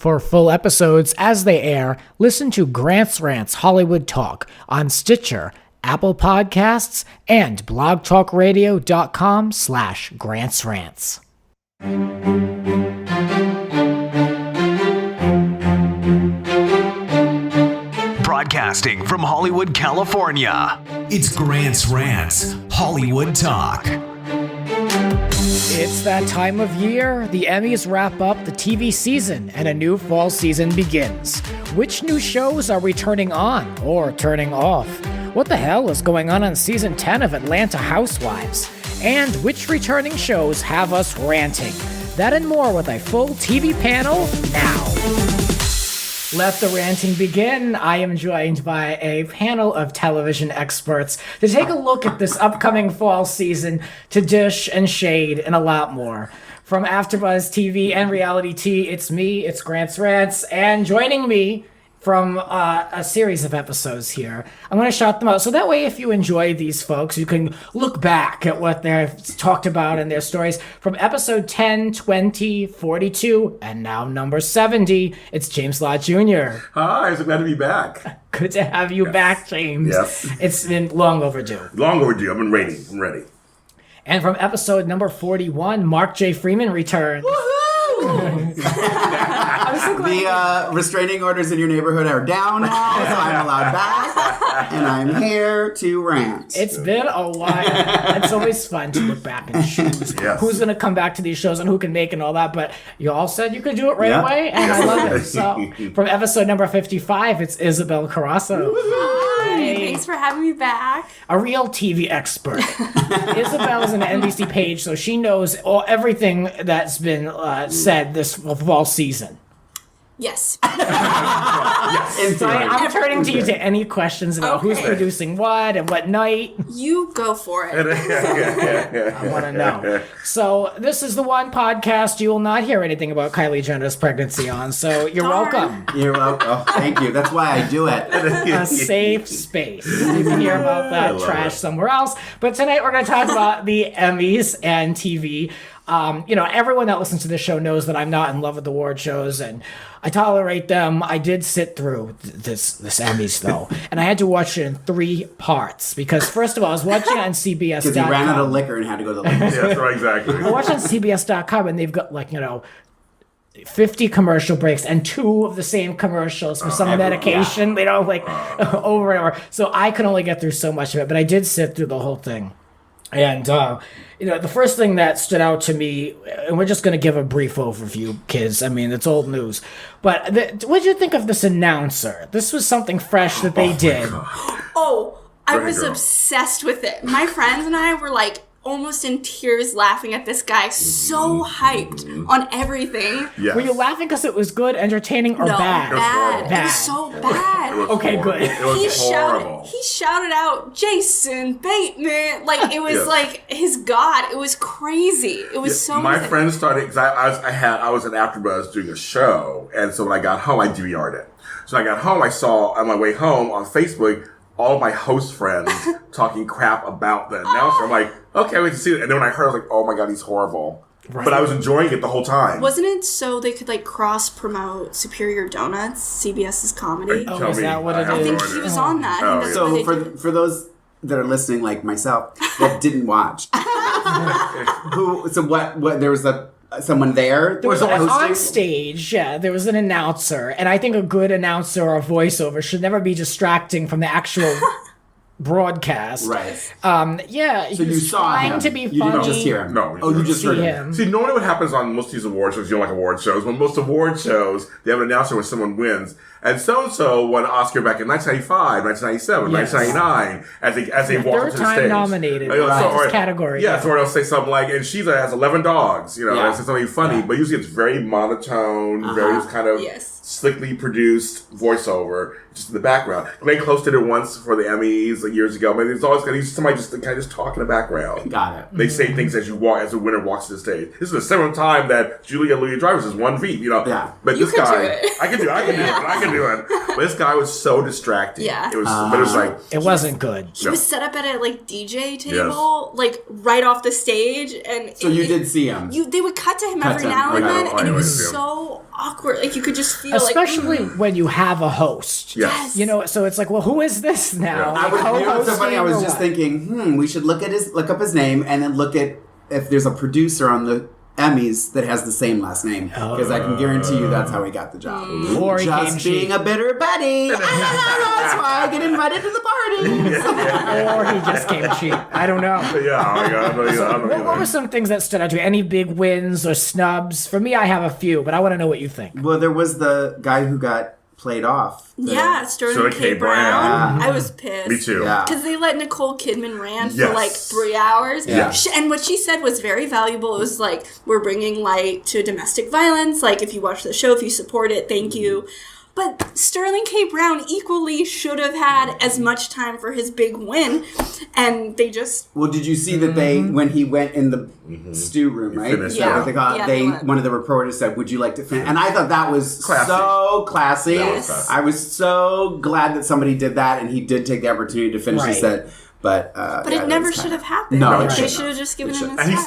For full episodes as they air, listen to Rants Hollywood Talk on Stitcher, Apple Podcasts, and blogtalkradio.com/GrantsRants. Broadcasting from Hollywood, California, it's Grant's Rants Hollywood Talk. It's that time of year. The Emmys wrap up the TV season and a new fall season begins. Which new shows are we turning on or turning off? What the hell is going on season 10 of Atlanta Housewives? And which returning shows have us ranting? That and more with a full TV panel now. Let the ranting begin. I am joined by a panel of television experts to take a look at this upcoming fall season, to dish and shade and a lot more. From AfterBuzz TV and Reality Tea, it's me, it's Grant's Rants, and joining me from a series of episodes here. I'm going to shout them out. So that way, if you enjoy these folks, you can look back at what they've talked about in their stories. From episode 10, 20, 42, and now number 70, it's James Lott Jr. Hi, I'm glad to be back. Good to have you back, James. Yes. It's been long overdue. Long overdue. I've been waiting. I'm ready. And from episode number 41, Mark J. Freeman returns. The restraining orders in your neighborhood are down now, so I'm allowed back, and I'm here to rant. It's been a while. It's always fun to look back and choose who's going to come back to these shows and who can make and all that, but you all said you could do it right away, and I love it. So, from episode number 55, it's Isabelle Carasso. Hi, thanks for having me back. A real TV expert. Isabelle's an NBC page, so she knows everything that's been said this fall season. Yes. So I'm turning to you to any questions about who's producing what and what night. You go for it. I want to know. So this is the one podcast you will not hear anything about Kylie Jenner's pregnancy on, so you're welcome. You're welcome. Oh, thank you. That's why I do it. A safe space. You can hear about that trash somewhere else. But tonight we're going to talk about the Emmys and TV. Everyone that listens to this show knows that I'm not in love with award shows, and I tolerate them. I did sit through this Emmys, though, and I had to watch it in 3 parts, because, first of all, I was watching on CBS.com. Because he ran out of liquor and had to go to the liquor store. Yes, right, exactly. I watched on CBS.com, and they've got, 50 commercial breaks and 2 of the same commercials for some medication, over and over. So I could only get through so much of it, but I did sit through the whole thing. And, the first thing that stood out to me, and we're just going to give a brief overview, kids. I mean, it's old news. But what did you think of this announcer? This was something fresh that they did. I was obsessed with it. My friends and I were almost in tears laughing at this guy. So hyped on everything. Yes. Were you laughing because it was good, entertaining, or bad? It was so bad. Okay, good. It was horrible. He shouted out Jason Bateman. It was his god. It was crazy. It was so My amazing. friends started, because I was at AfterBuzz doing a show, and so when I got home, I DVR'd it. So when I got home, I saw on my way home on Facebook all of my host friends talking crap about the announcer. I'm like, okay, we can see it. And then when I heard, I was like, oh my God, he's horrible. Right. But I was enjoying it the whole time. Wasn't it so they could cross-promote Superior Donuts, CBS's comedy? Oh, is that what it is? I think he was on that. I think that's what they did. For those that are listening, like myself, that didn't watch, what there was someone there? There was on stage, there was an announcer, and I think a good announcer or a voiceover should never be distracting from the actual broadcast. Right. So you saw trying him. to be You funny. didn't just hear him. No. You just heard him. See, normally what happens on most of these award shows, award shows, when most award shows, they have an announcer when someone wins. And so-and-so won an Oscar back in 1995, 1997, 1999, as they walk into the stage. Third time nominated in this category. Yes, or they'll say something like, and has 11 dogs, that's something funny, but usually it's very monotone, very kind of slickly produced voiceover just in the background. Glenn Close did it once for the Emmys years ago, but there's always going to be somebody just kind of just talk in the background. Got it. They say things as you walk, as the winner walks to the stage. This is the seventh time that Julia Louis-Dreyfus is 1 feet, Yeah. But You this could guy, do it. I can do it. But this guy was so distracting. Yeah. But it was like, It wasn't good. He was set up at a DJ table, like right off the stage, and So you did see him. They would cut to him Cut every to him. now and Okay. then, and it was Yeah. so awkward. Like you could just feel Especially like when you have a host. yes. You know, so it's like, well, who is this now? Yeah. Like, You know what's so funny? I was co-hosting just or what? thinking, we should look up his name and then look at if there's a producer on the Emmys that has the same last name, because I can guarantee you that's how he got the job. Or he came Just being cheap. a bitter Betty. That's why I get invited to the parties. Or he just came cheap. I don't know. Yeah, oh my God. What were some things that stood out to you? Any big wins or snubs? For me, I have a few, but I want to know what you think. Well, there was the guy who got played off. Sterling K. Brown. I was pissed. Me too. Yeah. Because they let Nicole Kidman rant Yes. for like 3 hours. Yeah. And what she said was very valuable. It was like, we're bringing light to domestic violence. Like, if you watch the show, if you support it, thank you. But Sterling K. Brown equally should have had as much time for his big win. And they just... Well, did you see that they, when he went in the stew room, right? finished Is that it. what they call it? Yeah, they went. One of the reporters said, "Would you like to finish?" And I thought that was Classy. so classy. That was classy. I was so glad that somebody did that, and he did take the opportunity to finish. He Right. said, but it never should have happened. No, Like, it they shouldn't should have just given him his And he time.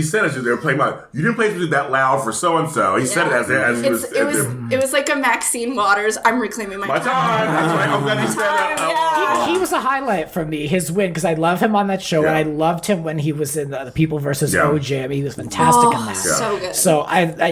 said as they were playing out, you didn't play music that loud for so and so. He said it as he was. It was like a Maxine Waters, I'm reclaiming my My time. time. That's right. I'm glad he said that. Yeah. He was a highlight for me, his win, because I love him on that show, and Yeah. I loved him when he was in the People versus Yeah. OJ. I mean, he was fantastic in Oh, that. so good. So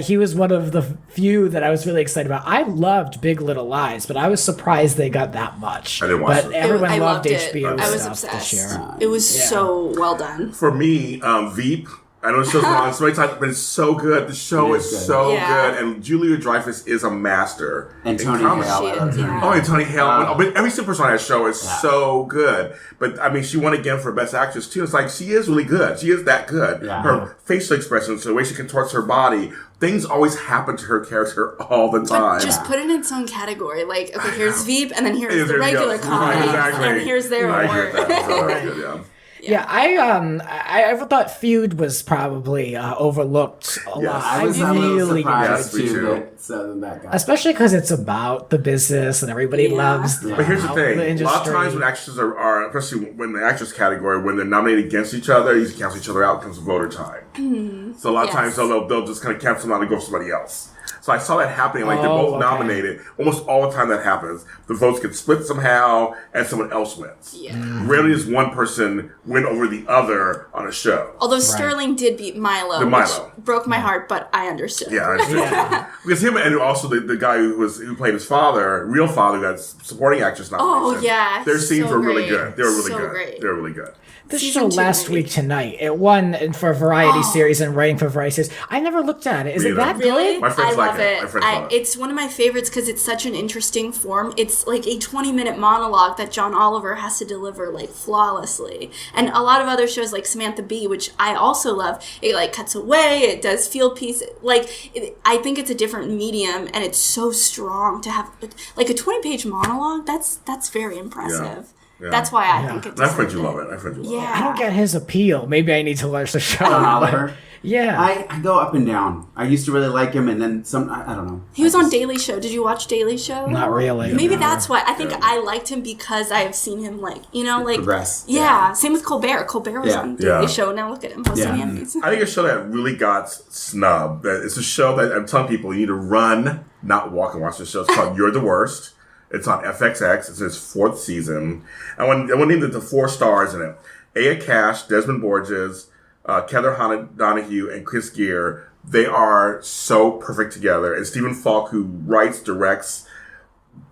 he was one of the few that I was really excited about. I loved Big Little Lies, but I was surprised they got that much. I didn't watch But it. everyone I loved loved it. HBO I was stuff obsessed. this year. It was so well done. For me, Veep. I know the show's been on so many times, but it's so good. The show It is is good. so Yeah. good, and Julia Dreyfus is a master. And in Tony comedy. Hale. She is, yeah. Oh, and Tony Hale. But every single person on that show is so good. But I mean, she won again for Best Actress too. It's like she is really good. She is that good. Yeah. Her facial expressions, the way she contorts her body, things always happen to her character all the time. Just put it in its own category. Like, okay, here's Veep, and then here's the There you go. regular comedy, Right, exactly. and here's their I award. get that. So that's good, yeah. Yeah, I thought Feud was probably overlooked a lot. I was a little really surprised Yes, me too too. that guy. especially because it's about the business and everybody Yeah. loves. But here's the thing: a lot of industry. times when actresses are, especially when the actress category, when they're nominated against each other, you cancel each other out. Comes voter time. So a lot of Yes. times they'll just kind of cancel them out and go for somebody else. So I saw that happening. Like they're Oh, both okay. nominated. Almost all the time that happens, the votes get split somehow, and someone else wins. Yeah. Rarely does one person win over the other on a show. Although Sterling did beat Milo, The Milo. which broke my heart, but I understood. Yeah, I understand. Because him and also the guy who played his father, real father, who got supporting actress nomination. Oh, yeah, their scenes so were really great. good. They were really So good. great. They were really good. This Season show 2 last maybe. week tonight, it won for variety series and writing for variety series. I never looked at it. Is Me it either. that Really? good? My friends I like love it. it. My friends love it. It's one of my favorites because it's such an interesting form. It's like a 20-minute monologue that John Oliver has to deliver like flawlessly. And a lot of other shows like Samantha Bee, which I also love, it like cuts away, it does field piece. I think it's a different medium, and it's so strong to have like a 20-page monologue. That's very impressive. Yeah. That's why I think it's. And I've heard you love it. I've heard you love it. Yeah. I don't get his appeal. Maybe I need to watch the show. John Oliver. Yeah. I go up and down. I used to really like him, and then some. I don't know. He was on Daily Show. Did you watch Daily Show? Not really. Maybe that's why. I think I liked him because I have seen him Progress. Yeah. Yeah. Same with Colbert. Colbert was Yeah. on Daily Yeah. Show. Now look at him hosting Yeah. Emmys. I think a show that really got snubbed. That it's a show that I'm telling people you need to run, not walk and watch the show. It's called You're the Worst. It's on FXX. It's its 4th season. I want to name the 4 stars in it: Aya Cash, Desmond Borges, Heather Donahue, and Chris Gere. They are so perfect together. And Stephen Falk, who writes, directs,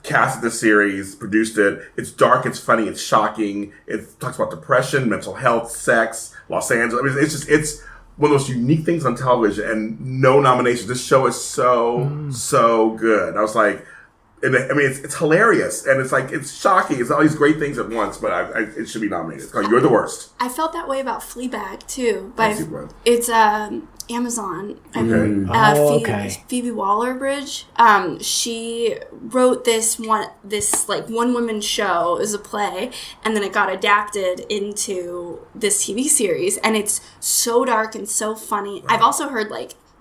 casted the series, produced it. It's dark, it's funny, it's shocking. It talks about depression, mental health, sex, Los Angeles. I mean, it's one of those unique things on television, and no nominations. This show is so good. I was like, it's hilarious, and it's shocking. It's all these great things at once, but it should be nominated. It's called You're the Worst. I felt that way about Fleabag too. But Fleabag. it's Amazon. Okay. Phoebe Waller-Bridge. She wrote this one-woman show. It was a play, and then it got adapted into this TV series, and it's so dark and so funny. I've also heard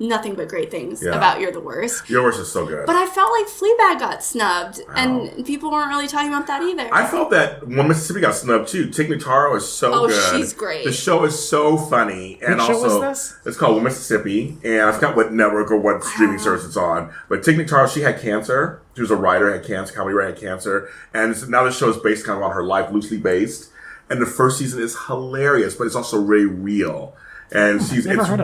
nothing but great things about You're the Worst. You're the Worst is so good. But I felt like Fleabag got snubbed, and people weren't really talking about that either. I felt that when Mississippi got snubbed too. Tig Notaro is so good. Oh, she's great. The show is so funny. And Which also, show was this? It's called Mississippi, and I forgot what network or what streaming service it's on. But Tig Notaro, she had cancer. She was a writer, had cancer, comedy writer, had cancer. And now the show is based kind of on her life, loosely based. And the first season is hilarious, but it's also really real. And it's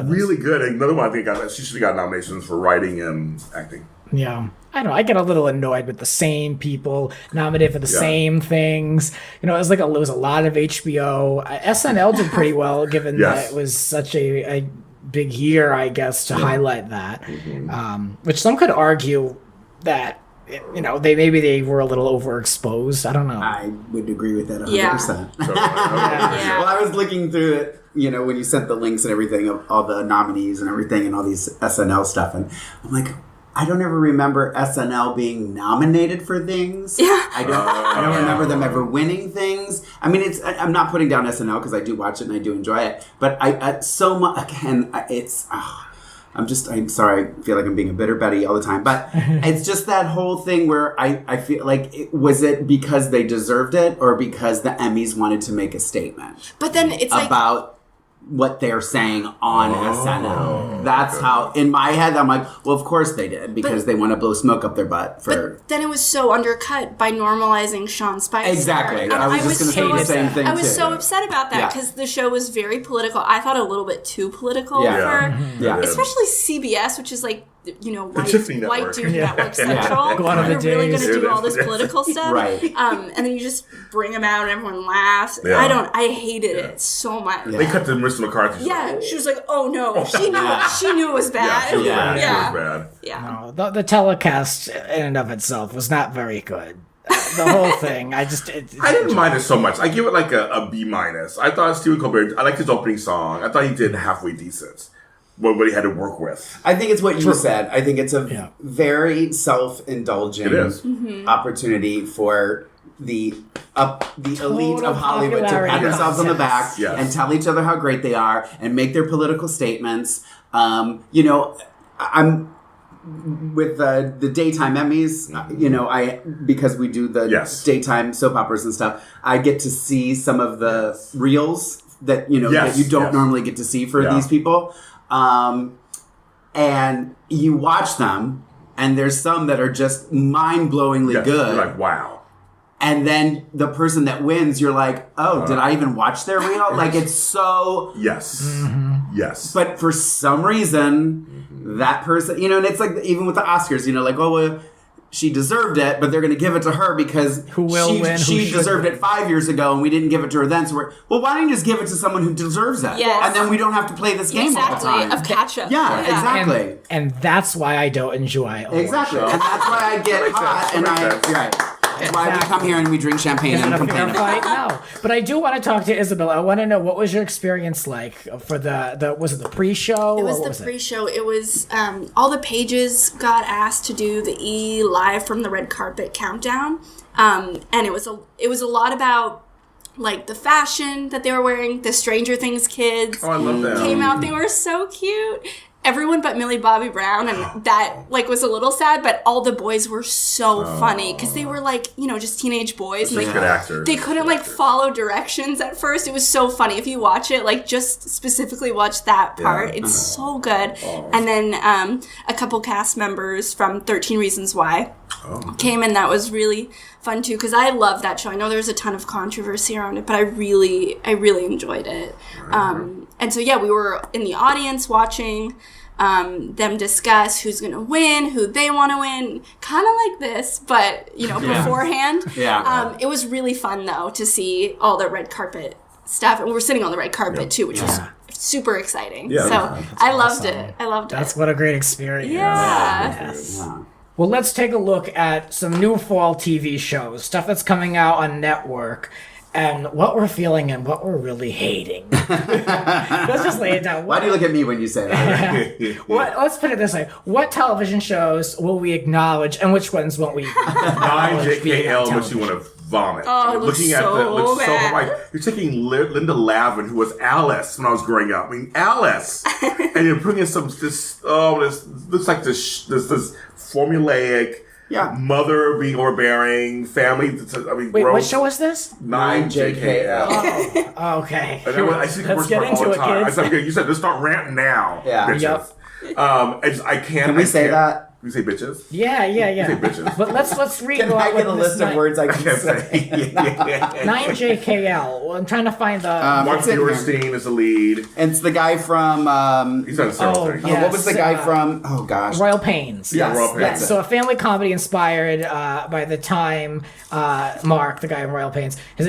really good. Another one I think she should have got nominations for writing and acting. Yeah. I don't know. I get a little annoyed with the same people nominated for the same things. It was it was a lot of HBO. SNL did pretty well, given that it was such a big year, I guess, to highlight that. Which some could argue that they were a little overexposed. I don't know. I would agree with that 100%. Yeah. Well, I was looking through it, when you sent the links and everything of all the nominees and everything and all these SNL stuff, and I'm like, I don't ever remember SNL being nominated for things. Yeah. I don't remember them ever winning things. I mean, I'm not putting down SNL because I do watch it and I do enjoy it, but I so much, again, I'm sorry, I feel like I'm being a bitter Betty all the time, but it's just that whole thing where I feel like, was it because they deserved it or because the Emmys wanted to make a statement? But then it's about what they're saying on SNL. That's how, in my head, I'm like, well, of course they did, because they want to blow smoke up their butt for... But then it was so undercut by normalizing Sean Spicer. Exactly. I was just going to say the same thing, I was so upset about that, because the show was very political. I thought a little bit too political for... Yeah. Especially CBS, which is white dude network central. One of the They're really going days. to do all this political stuff. Right. And then you just bring them out and everyone laughs. Yeah. I hated it so much. They cut to Mr. McCarthy. Yeah, she was like, "Oh no!" She knew it was bad. She was bad. She was bad. Yeah. No, the telecast in and of itself was not very good. The whole thing, I didn't mind it so much. I give it a B-. I thought Stephen Colbert, I liked his opening song. I thought he did halfway decent. What he had to work with. I think it's what you said. I think it's a very self-indulgent opportunity for the elite of Hollywood to pat themselves on the back and tell each other how great they are and make their political statements. I'm with the daytime Emmys. Because we do the daytime soap operas and stuff, I get to see some of the reels that that you don't normally get to see for these people. And you watch them, and there's some that are just mind-blowingly good. You're like, wow. And then the person that wins, you're like, oh, did I even watch their reel? It's so... Yes. Yes. But for some reason, that person... and it's even with the Oscars, she deserved it, but they're going to give it to her because she deserved it 5 years ago, and we didn't give it to her then. So why don't you just give it to someone who deserves it? Yes. And then we don't have to play this game all the time. Of catch-up. Yeah, exactly. And that's why I don't enjoy award Exactly. shows. And that's why I get hot, and you're right. That's why we come here and we drink champagne and complain about it. No, but I do want to talk to Isabelle. I want to know, what was your experience like for was it the pre-show? It was the pre-show. It was all the pages got asked to do the E live from the red carpet countdown, and it was a lot about the fashion that they were wearing. The Stranger Things kids I love that. came out. They were so cute. Everyone but Millie Bobby Brown, and that was a little sad, but all the boys were so funny because they were just teenage boys. Good actors. They couldn't follow directions at first. It was so funny. If you watch it, just specifically watch that part. It's so good. And then a couple cast members from 13 Reasons Why came, and that was really fun too because I love that show. I know there's a ton of controversy around it, but I really enjoyed it. And so we were in the audience watching them discuss who's going to win, who they want to win, kind of like this, but beforehand. It was really fun though to see all the red carpet stuff, and we were sitting on the red carpet too, which was super exciting. I loved it. That's what a great experience. Yes. Well, let's take a look at some new fall TV shows, stuff that's coming out on network. and what we're feeling and what we're really hating. Let's just lay it down. Why do you look at me when you say that? Let's put it this way. What television shows will we acknowledge and which ones won't we acknowledge? 9JKL makes you want to vomit. Oh, it looks so bad. Like you're taking Linda Lavin, who was Alice when I was growing up. I mean, Alice, and you're putting in this looks like this formulaic. Yeah. Mother being overbearing, family. Wait, gross. what show is this? 9JKL. Oh, okay. I see Let's get into it, kids. You said, let's start ranting now. Yeah. Bitches. Yep. I can't. Can we say that? We say bitches? Yeah. You say bitches. But let's read. Can I get a list of words I can say? 9JKL. Well, I'm trying to find the. Mark it's in here. Feuerstein is the lead. And it's the guy from. He's done several things. yeah. What was the guy Yes, from? Oh gosh. Royal Pains. Yes. Royal Pains. Yes, so a family comedy inspired by the time Mark, the guy in Royal Pains, in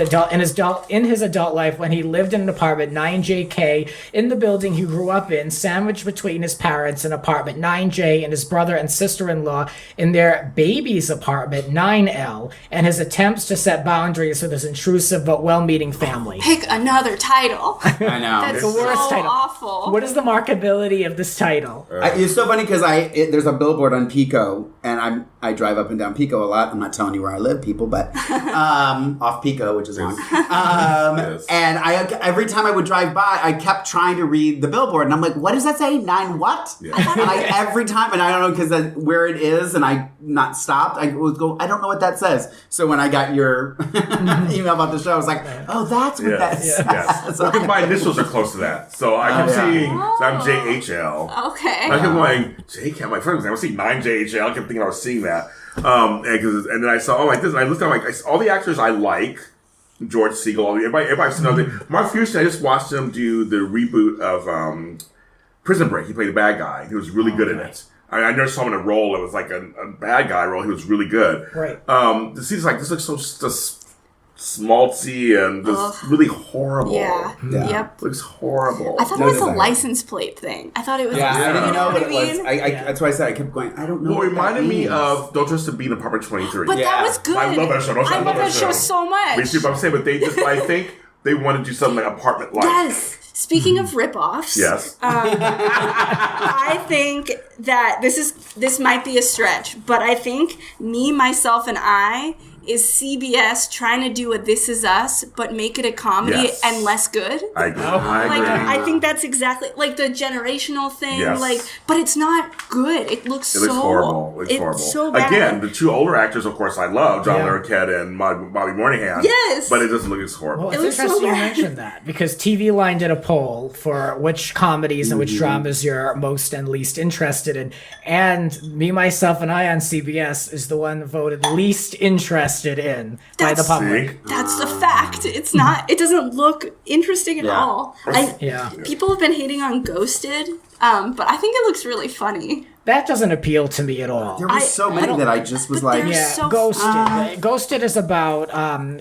his adult life when he lived in an apartment 9JK in the building he grew up in, sandwiched between his parents in apartment 9J and his brother and sister-in-law in their baby's apartment 9L, and his attempts to set boundaries with his intrusive but well-meaning family. Pick another title. I know. That's the worst so title. awful. What is the marketability of this title? It's so funny because there's a billboard on Pico, and I drive up and down Pico a lot. I'm not telling you where I live, people, but off Pico, which is wrong. Yes. And every time I would drive by, I kept trying to read the billboard, and I'm like, what does that say? 9 what? Yeah. And every time, and I don't know because where it is, and I not stopped. I would go, I don't know what that says. So when I got your email about the show, I was like, oh, that's what that says. Yes. Well, because my initials are close to that. So I kept seeing, so I'm JHL. Okay. I kept going, JK, my friend was like, I was seeing 9JHL. I kept thinking I was seeing that. And then I saw, like this, and I looked at all the actors I like, George Segal, everybody I've seen other. Mark Feuerstein, I just watched him do the reboot of Prison Break. He played a bad guy. He was really good in it. I never saw him in a role that was like a bad guy role. He was really good. Right. This looks so just schmaltzy and just really horrible. Yeah. Yep. Looks horrible. I thought it was a license plate thing. I thought it was. I didn't know what it was. I mean? That's why I said I kept going, I don't know Well, it what that reminded me means. of Don't Trust to Be in Apartment 23. But that was good. I love that show. I love that show so much. Me too, but I'm saying, but I think they want to do something like apartment-like. Yes. Speaking of rip-offs, Yes. I think that this might be a stretch, but I think Me, Myself, and I is CBS trying to do a This Is Us, but make it a comedy Yes. and less good. I agree. I think that's exactly like the generational thing. Yes. But it's not good. It looks It looks so horrible. It's horrible. So bad. Again, the two older actors, of course, I love, John Larroquette and Bobby Moynihan. Yes. But it doesn't look as horrible. Well, It it's looks so interesting you bad. mentioned that because TV Line did a poll for which comedies and which dramas you're most and least interested in, and Me, Myself, and I on CBS is the one voted least interested in by the public. See? That's a fact. It's not. It doesn't look interesting at all. People have been hating on Ghosted, but I think it looks really funny. That doesn't appeal to me at all. There were so many that I just was like, there's- Yeah, so Ghosted. Ghosted is about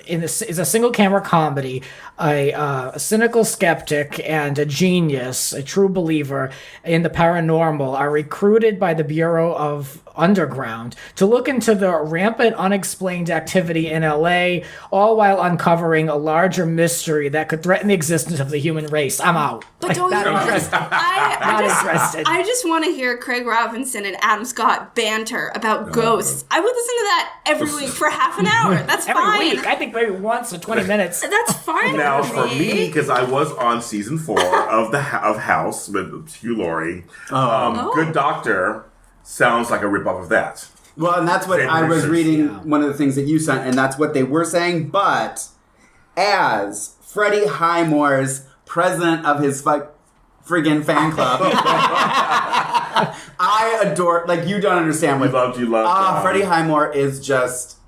is a single camera comedy. A cynical skeptic and a genius, a true believer in the paranormal, are recruited by the Bureau of Underground to look into the rampant unexplained activity in LA, all while uncovering a larger mystery that could threaten the existence of the human race. I'm out. But don't not you know? interested. I interested. I just want to hear Craig Robinson and Adam Scott banter about ghosts. I would listen to that every week for half an hour. That's Every fine. week, I think maybe once or 20 minutes. That's fine. Now, with for me, because I was on season 4 of House with Hugh Laurie, Good Doctor sounds like a ripoff of that. well, and that's what Same I was research. reading, one of the things that you sent, and that's what they were saying, but as Freddie Highmore's president of his friggin' fan club, I adore, like, you don't understand what... You loved Freddie Highmore is just...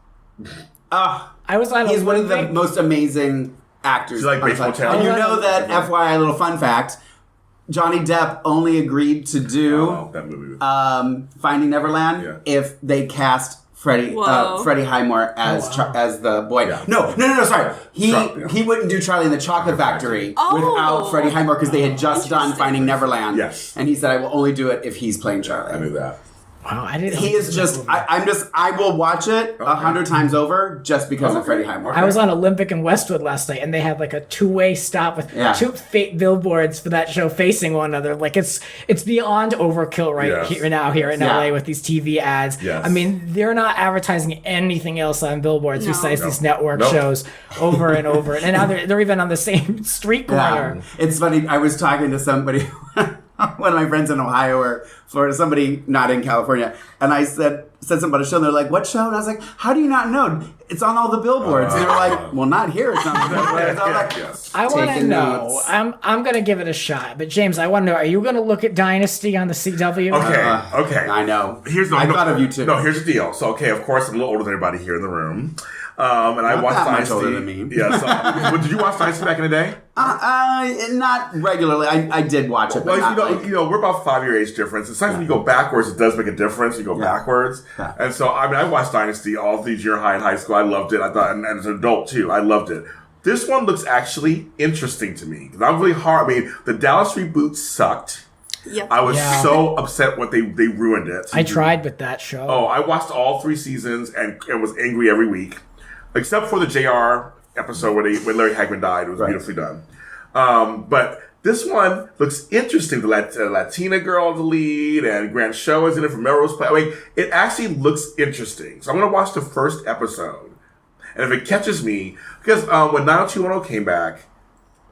I was on he's a one of the link- most amazing actors. He's like on baseball the planet. talent. And you know that, FYI, little fun fact, Johnny Depp only agreed to do that movie. Finding Neverland if they cast Freddie Highmore as as the boy. Yeah. No, sorry. He wouldn't do Charlie and the Chocolate Factory without Freddie Highmore because they had just done Finding Neverland. Yes. And he said, I will only do it if he's playing Charlie. I knew that. Wow, I didn't. He is just. I will watch it 100 times over just because of Freddie Highmore. I was on Olympic and Westwood last night, and they had like a 2-way stop with two billboards for that show facing one another. Like it's beyond overkill here in LA with these TV ads. Yes. I mean, they're not advertising anything else on billboards besides these network shows over and over. And now they're even on the same street corner. It's funny. I was talking to somebody. One of my friends in Ohio or Florida, somebody not in California, and I said something about a show, and they're like, "What show?" And I was like, "How do you not know? It's on all the billboards." And they were like, "Well, not here. It's on the billboards." I was like, I want to know. Notes. I'm going to give it a shot, but James, I want to know: are you going to look at Dynasty on the CW? Okay. I know. I thought of you too. No, here's the deal. So, of course, I'm a little older than everybody here in the room. And I watched that Dynasty. much older than me. Yeah. So, well, did you watch Dynasty back in the day? Not regularly. I did watch it, but Well, we're about 5-year age difference. Sometimes when you go backwards, it does make a difference. You go backwards, and so I watched Dynasty all through junior high and high school. I loved it. I thought, and as an adult too, I loved it. This one looks actually interesting to me because I'm really hard. I mean, the Dallas reboot sucked. Yep. I was so upset when they ruined it. I tried with that show. Oh, I watched all 3 seasons and was angry every week, except for the JR episode when Larry Hagman died. It was beautifully done. But this one looks interesting. The Latina girl, the lead, and Grant Show is in it from Melrose Place. I mean, it actually looks interesting. So I'm going to watch the first episode. And if it catches me, because when 90210 came back,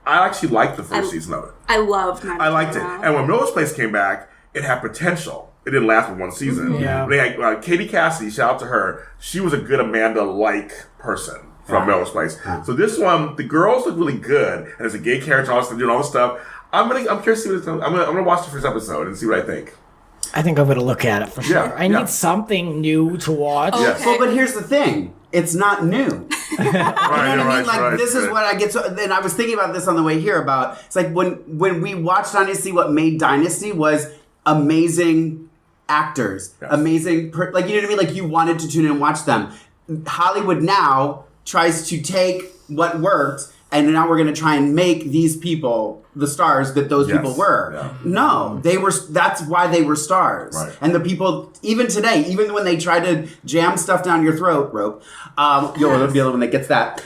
I actually liked the first season of it. I loved 90210. I liked it. And when Melrose Place came back, it had potential. It didn't last for 1 season. Yeah. They had, Katie Cassidy, shout out to her. She was a good Amanda-like person from Melrose Place. So this one, the girls look really good, and there's a gay character also doing all this stuff. I'm curious to see what it's, I'm gonna watch the first episode and see what I think. I think I'm going to look at it for sure. I need something new to watch. Okay. Well, but here's the thing. It's not new. You know what I mean? Like, this is what I get to... And I was thinking about this on the way here about... It's like when we watched Dynasty, what made Dynasty was amazing actors. Yes. Amazing... like, you know what I mean? Like, you wanted to tune in and watch them. Hollywood now tries to take what worked, and now we're going to try and make these people the stars that those people were. Yeah. No, they were. That's why they were stars. Right. And the people, even today, even when they try to jam stuff down your throat, you'll be the one that gets that.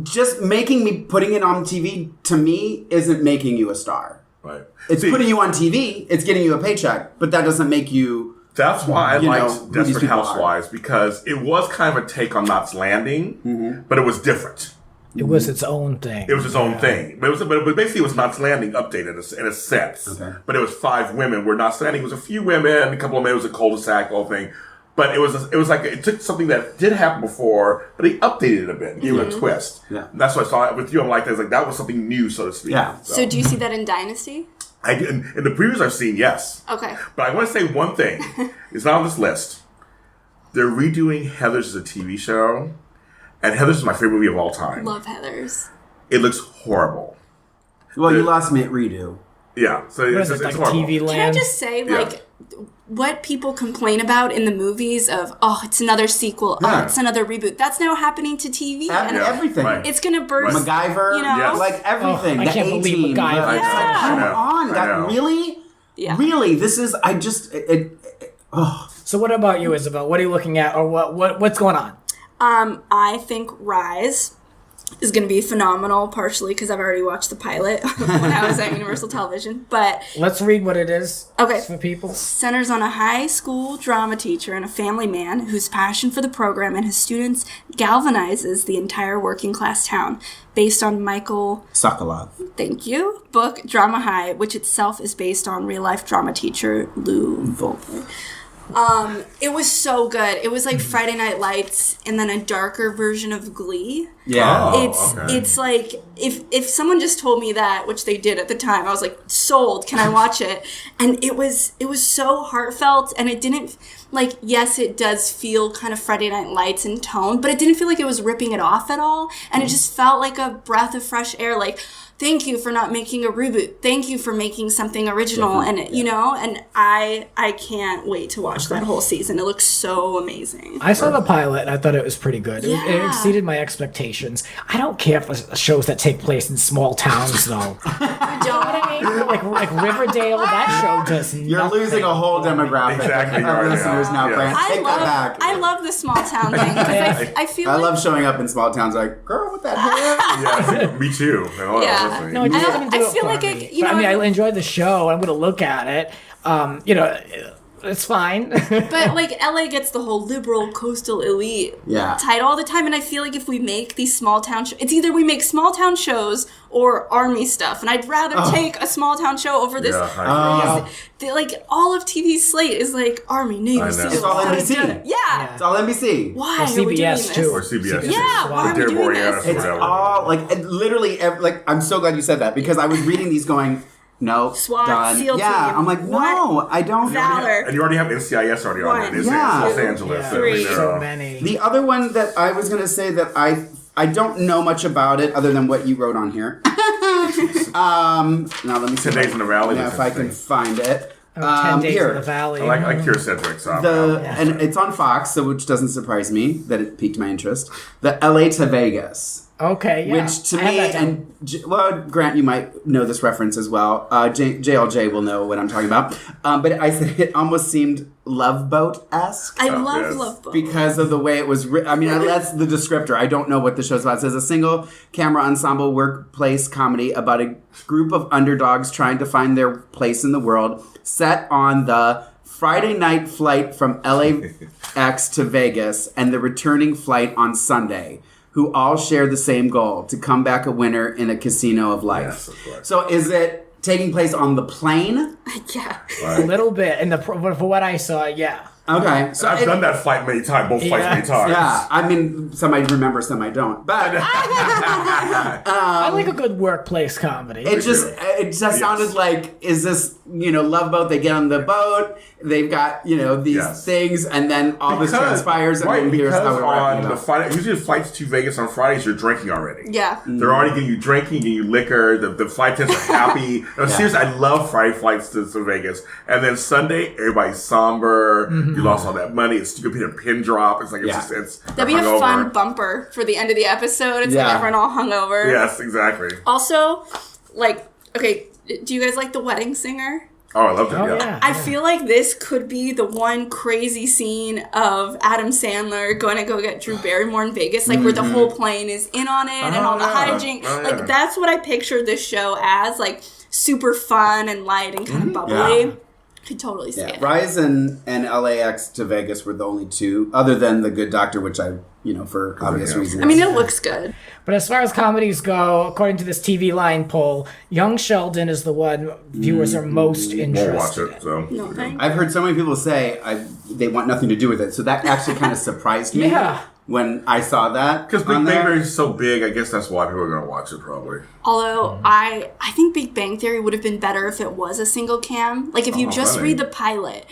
Just putting it on TV, to me, isn't making you a star. Right. It's putting you on TV. It's getting you a paycheck, but that doesn't make you. That's why I liked Desperate Housewives, because it was kind of a take on Knots Landing, but it was different. It was its own thing. It was its own thing. But basically it was Knots Landing updated in a sense. Okay. But it was 5 women, where Knots Landing was a few women, a couple of men, it was a cul-de-sac, whole thing. But it was like, it took something that did happen before, but he updated it a bit, gave it a twist. Yeah. And that's what I saw with you. I'm like, that was something new, so to speak. Yeah. So do you see that in Dynasty? I did. In the previews I've seen, yes. Okay. But I want to say one thing. It's not on this list. They're redoing Heathers as a TV show. And Heathers is my favorite movie of all time. Love Heathers. It looks horrible. Well, you lost me at redo. Yeah. So it's like horrible. TV Land? Can I just say, what people complain about in the movies of, it's another sequel, it's another reboot. That's now happening to TV. And everything. Right. It's going to burst. MacGyver, Like everything. I can't believe MacGyver. Come on. Really? Yeah. Really? This is, So what about you, Isabelle? What are you looking at, or what's going on? I think Rise is going to be phenomenal, partially because I've already watched the pilot when I was at Universal Television. But let's read what it is. Okay. For people. Centers on a high school drama teacher and a family man whose passion for the program and his students galvanizes the entire working class town. Based on Michael Sokolov. Thank you. Book Drama High, which itself is based on real life drama teacher Lou Volpe. It was so good. It was like Friday Night Lights and then a darker version of Glee. Yeah. It's like if someone just told me that, which they did at the time, I was like, sold, can I watch it? And it was so heartfelt, and it didn't like, yes, it does feel kind of Friday Night Lights in tone, but it didn't feel like it was ripping it off at all. And it just felt like a breath of fresh air. Like, thank you for not making a reboot. Thank you for making something original. And, you know, and I can't wait to watch that whole season. It looks so amazing. I saw the pilot and I thought it was pretty good. It Yeah. exceeded my expectations. I don't care for shows that take place in small towns, though. like Riverdale, that show does You're nothing. losing a whole demographic Exactly, of right, listeners yeah. now, Yeah. Grant. Take that back. I love the small town thing. 'Cause I feel I like love showing up in small towns like, girl with that hair. Yeah, me too. No, Yeah. honestly. No, it just doesn't do I it feel for like me. it, you But, know, I mean, I enjoyed the show. I'm going to look at it. You know, it's fine. but like LA gets the whole liberal coastal elite Yeah. title all the time, and I feel like if we make these small town it's either we make small town shows or army stuff, and I'd rather take a small town show over this. Yeah, I Like all of TV's slate is like Army, Navy, know. SEALs. It's all NBC. Yeah. It's all NBC. Why Or are we doing CBS this? too. Or CBS. Yeah, why are we Dear doing Borealis this? or It's whatever. all like literally like I'm so glad you said that because I was reading these going no SWAT, done SEAL yeah team. I'm like no What? I don't Valor. And you already have NCIS already on One. it. It's Yeah. Los Angeles. Yeah. So, I mean, Three. they're, So many. The other one that I was gonna say that I don't know much about it other than what you wrote on here. Now let me see 10 Days in the Valley Yeah, was if I can interesting. find it. 10 Days here. in the Valley. I like Cure Cedric's And it's on Fox, so which doesn't surprise me that it piqued my interest. The LA to Vegas. Okay, yeah. Which to I have me, that down. and well, Grant, you might know this reference as well. JLJ will know what I'm talking about. But I said it almost seemed Love Boat-esque. I love yes. Love Boat. Because of the way it was written. I mean, that's the descriptor. I don't know what the show's about. It says a single camera ensemble workplace comedy about a group of underdogs trying to find their place in the world, set on the Friday night flight from LAX to Vegas and the returning flight on Sunday, who all share the same goal, to come back a winner in a casino of life. Yes, of course. So is it taking place on the plane? Yeah. A little bit. And for what I saw, yeah. Okay. So I've done that flight many times, both flights Yeah. many times. Yeah, I mean, some I remember, some I don't. But I like a good workplace comedy. it just sounded like, is this, Love Boat? They get on the boat, they've got, these Yes. things, and then all this transpires, and then here's how we're wrapping it on the up. Friday, usually the flights to Vegas on Fridays, you're drinking already. Yeah. They're already getting you drinking, getting you liquor. The flight attendants are happy. No, seriously, I love Friday flights to Vegas. And then Sunday, everybody's somber. You lost all that money. It's stupid. A pin drop. It's like it's That'd be a hungover. fun bumper for the end of the episode. It's Yeah. like everyone all hungover. Yes, exactly. Also, okay, do you guys like The Wedding Singer? Oh, I love it. Oh, yeah. yeah. I feel like this could be the one crazy scene of Adam Sandler going to go get Drew Barrymore in Vegas, like where the whole plane is in on it and all the yeah. hijinks. Oh, yeah. Like that's what I pictured this show as, like super fun and light and kind of bubbly. Yeah. Could totally see it. Rise and LAX to Vegas were the only two, other than The Good Doctor, which I, for obvious Yeah. reasons. I mean, it looks good. But as far as comedies go, according to this TV Line poll, Young Sheldon is the one viewers are most Won't watch interested it. So No thanks. I've heard so many people say they want nothing to do with it, so that actually kind of surprised me Yeah. when I saw that. because Big on Bang there. Theory is so big, I guess that's why people are going to watch it probably. Although I think Big Bang Theory would have been better if it was a single cam. Like if you just really? read the pilot,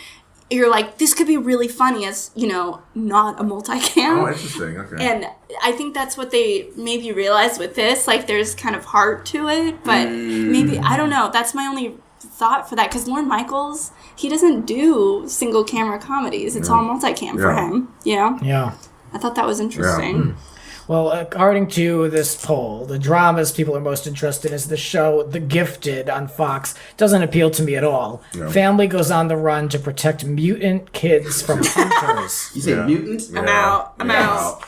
you're like, this could be really funny as, not a multicam. Oh, interesting. Okay. And I think that's what they maybe realized with this. Like, there's kind of heart to it, but maybe, I don't know. That's my only thought for that. Because Lorne Michaels, he doesn't do single camera comedies. It's all multicam for Yeah. him. Yeah. I thought that was interesting. Well, according to this poll, the dramas people are most interested in is the show The Gifted on Fox. Doesn't appeal to me at all. No. Family goes on the run to protect mutant kids from hunters. You say mutant? I'm out. I'm out.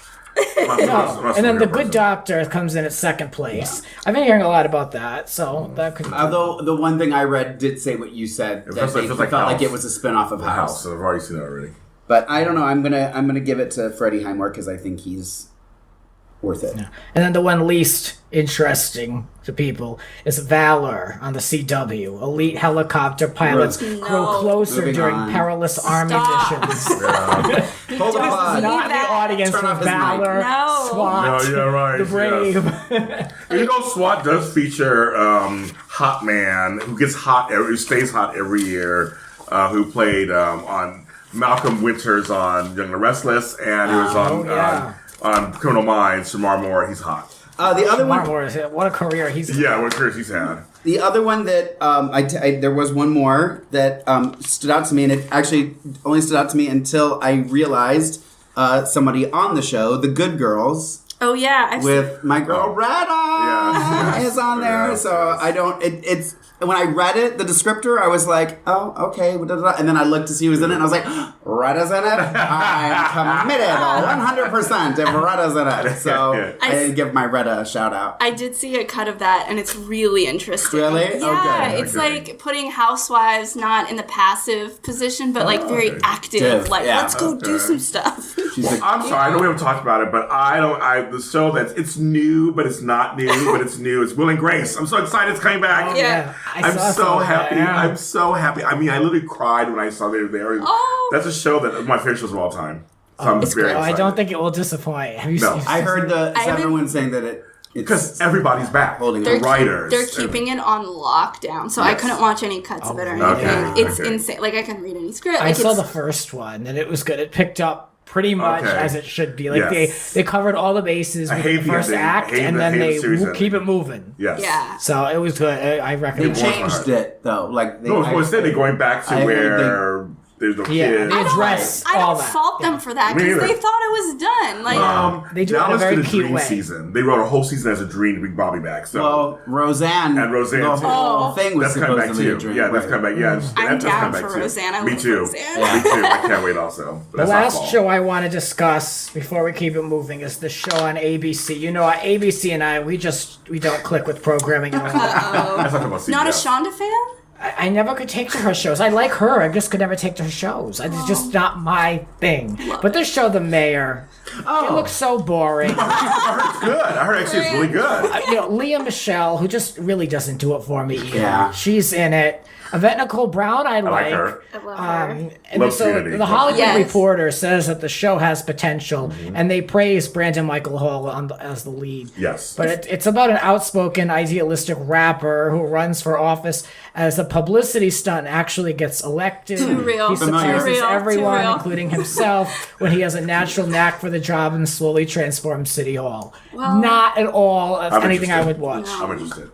And then The Good Doctor comes in at second place. I've been hearing a lot about that, so that could. Although the one thing I read did say what you said, that feels like- they feels felt like like House. it was a spinoff of House. House. So I've already seen that already. But I don't know. I'm gonna give it to Freddie Highmore because I think he's worth it. And then the one least interesting to people is Valor on the CW. Elite helicopter pilots grow closer Moving during on. perilous army Stop. missions. Hold don't on. need Not in the that. audience Turn for off his mic. Valor, No. SWAT, No, yeah, right, the Brave. SWAT does feature Hot Man, who gets hot, who stays hot every year, who played on Malcolm Winters on Young and the Restless, and he was on Criminal Minds. Shamar Moore, he's hot. The other one, what a career he's had. Yeah, what a career he's had. The other one that there was one more that stood out to me, and it actually only stood out to me until I realized somebody on the show, The Good Girls. Oh yeah, with my girl Retta is on there. So I don't. It's when I read it, the descriptor, I was like, oh, okay. And then I looked to see who was in it, and I was like, Retta's in it. I'm committed 100% if Retta's in it. So I didn't give my Retta a shout out. I did see a cut of that, and it's really interesting. Really? Yeah, Okay. it's like putting housewives not in the passive position, but like very active. Like, let's go do some stuff. I'm sorry, I know we haven't talked about it, but the show it's new, but it's not new, but it's new. It's Will and Grace. I'm so excited it's coming back. Yeah. I'm so happy. I'm so happy. I mean, I literally cried when I saw they were there. Oh. That's a show that my favorite shows of all time. So I'm very excited. I don't think it will disappoint. Have you seen? I heard everyone saying that it's because everybody's back. Holding the writers. They're keeping it on lockdown, so I couldn't watch any cuts of it or anything. It's insane. Like, I couldn't read any script. I saw the first one, and it was good. It picked up pretty much as it should be. Like they covered all the bases with the first act, and then they keep it moving. Yes. Yeah. So it was good. I recommend. They changed it though. Like they're going back to where there's no kids. They address I don't fault them for that because they thought it was done. Like they do it in a very cute way. Season. They wrote a whole season as a dream to bring Bobby back. So Roseanne, the whole thing was supposedly a dream. Yeah, that's coming back. Yeah, I'm down for Roseanne. Me too. Me too. I can't wait. Also, the last show I want to discuss before we keep it moving is the show on ABC. You know, ABC and I, we don't click with programming at all. Not a Shonda fan? I never could take to her shows. I like her. I just could never take to her shows. It's just not my thing. But this show, The Mayor, it looks so boring. I heard it's good. I heard actually it's really good. Leah Michelle, who just really doesn't do it for me either. Yeah. She's in it. Yvette Nicole Brown, I like her. I love her. And so the Hollywood Reporter says that the show has potential, and they praise Brandon Michael Hall as the lead. Yes. But it's about an outspoken, idealistic rapper who runs for office as a publicity stunt and actually gets elected. Too real. He surprises everyone, Too real. including himself, when he has a natural knack for the job and slowly transforms City Hall. Well, not at all anything I would watch. I'm interested.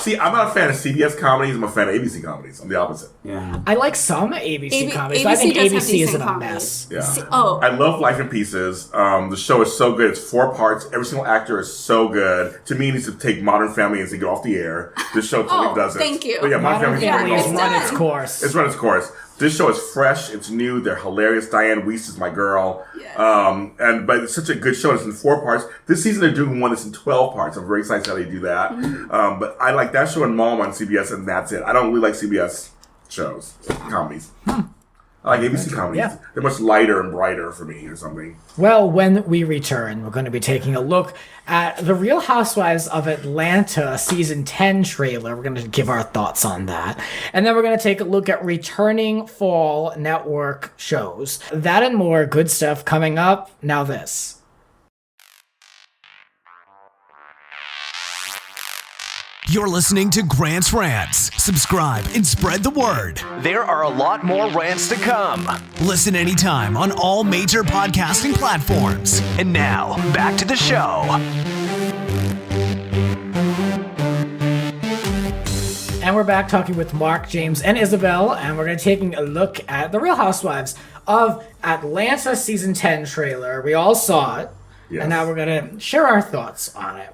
See, I'm not a fan of CBS comedies. I'm a fan of ABC comedies. I'm the opposite. Yeah. I like some ABC comedies, but I think ABC is a mess. Yeah. I love Life in Pieces. The show is so good. It's 4 parts. Every single actor is so good. To me, it needs to take Modern Family and take it off the air. This show totally doesn't. Thank you. But yeah, Modern Family has run its course. It's run its course. This show is fresh. It's new. They're hilarious. Diane Weiss is my girl. Yes. But it's such a good show. It's in 4 parts. This season they're doing one that's in 12 parts. I'm very excited how they do that. Mm-hmm. But I like that show and Mom on CBS, and that's it. I don't really like CBS shows, comedies. I like ABC comedies. Yeah. They're much lighter and brighter for me or something. Well, when we return, we're going to be taking a look at The Real Housewives of Atlanta Season 10 trailer. We're going to give our thoughts on that. And then we're going to take a look at returning fall network shows. That and more good stuff coming up. Now this. You're listening to Grant's Rants. Subscribe and spread the word. There are a lot more rants to come. Listen anytime on all major podcasting platforms. And now, back to the show. And we're back talking with Mark, James, and Isabelle, and we're going to be taking a look at The Real Housewives of Atlanta Season 10 trailer. We all saw it, and now we're going to share our thoughts on it.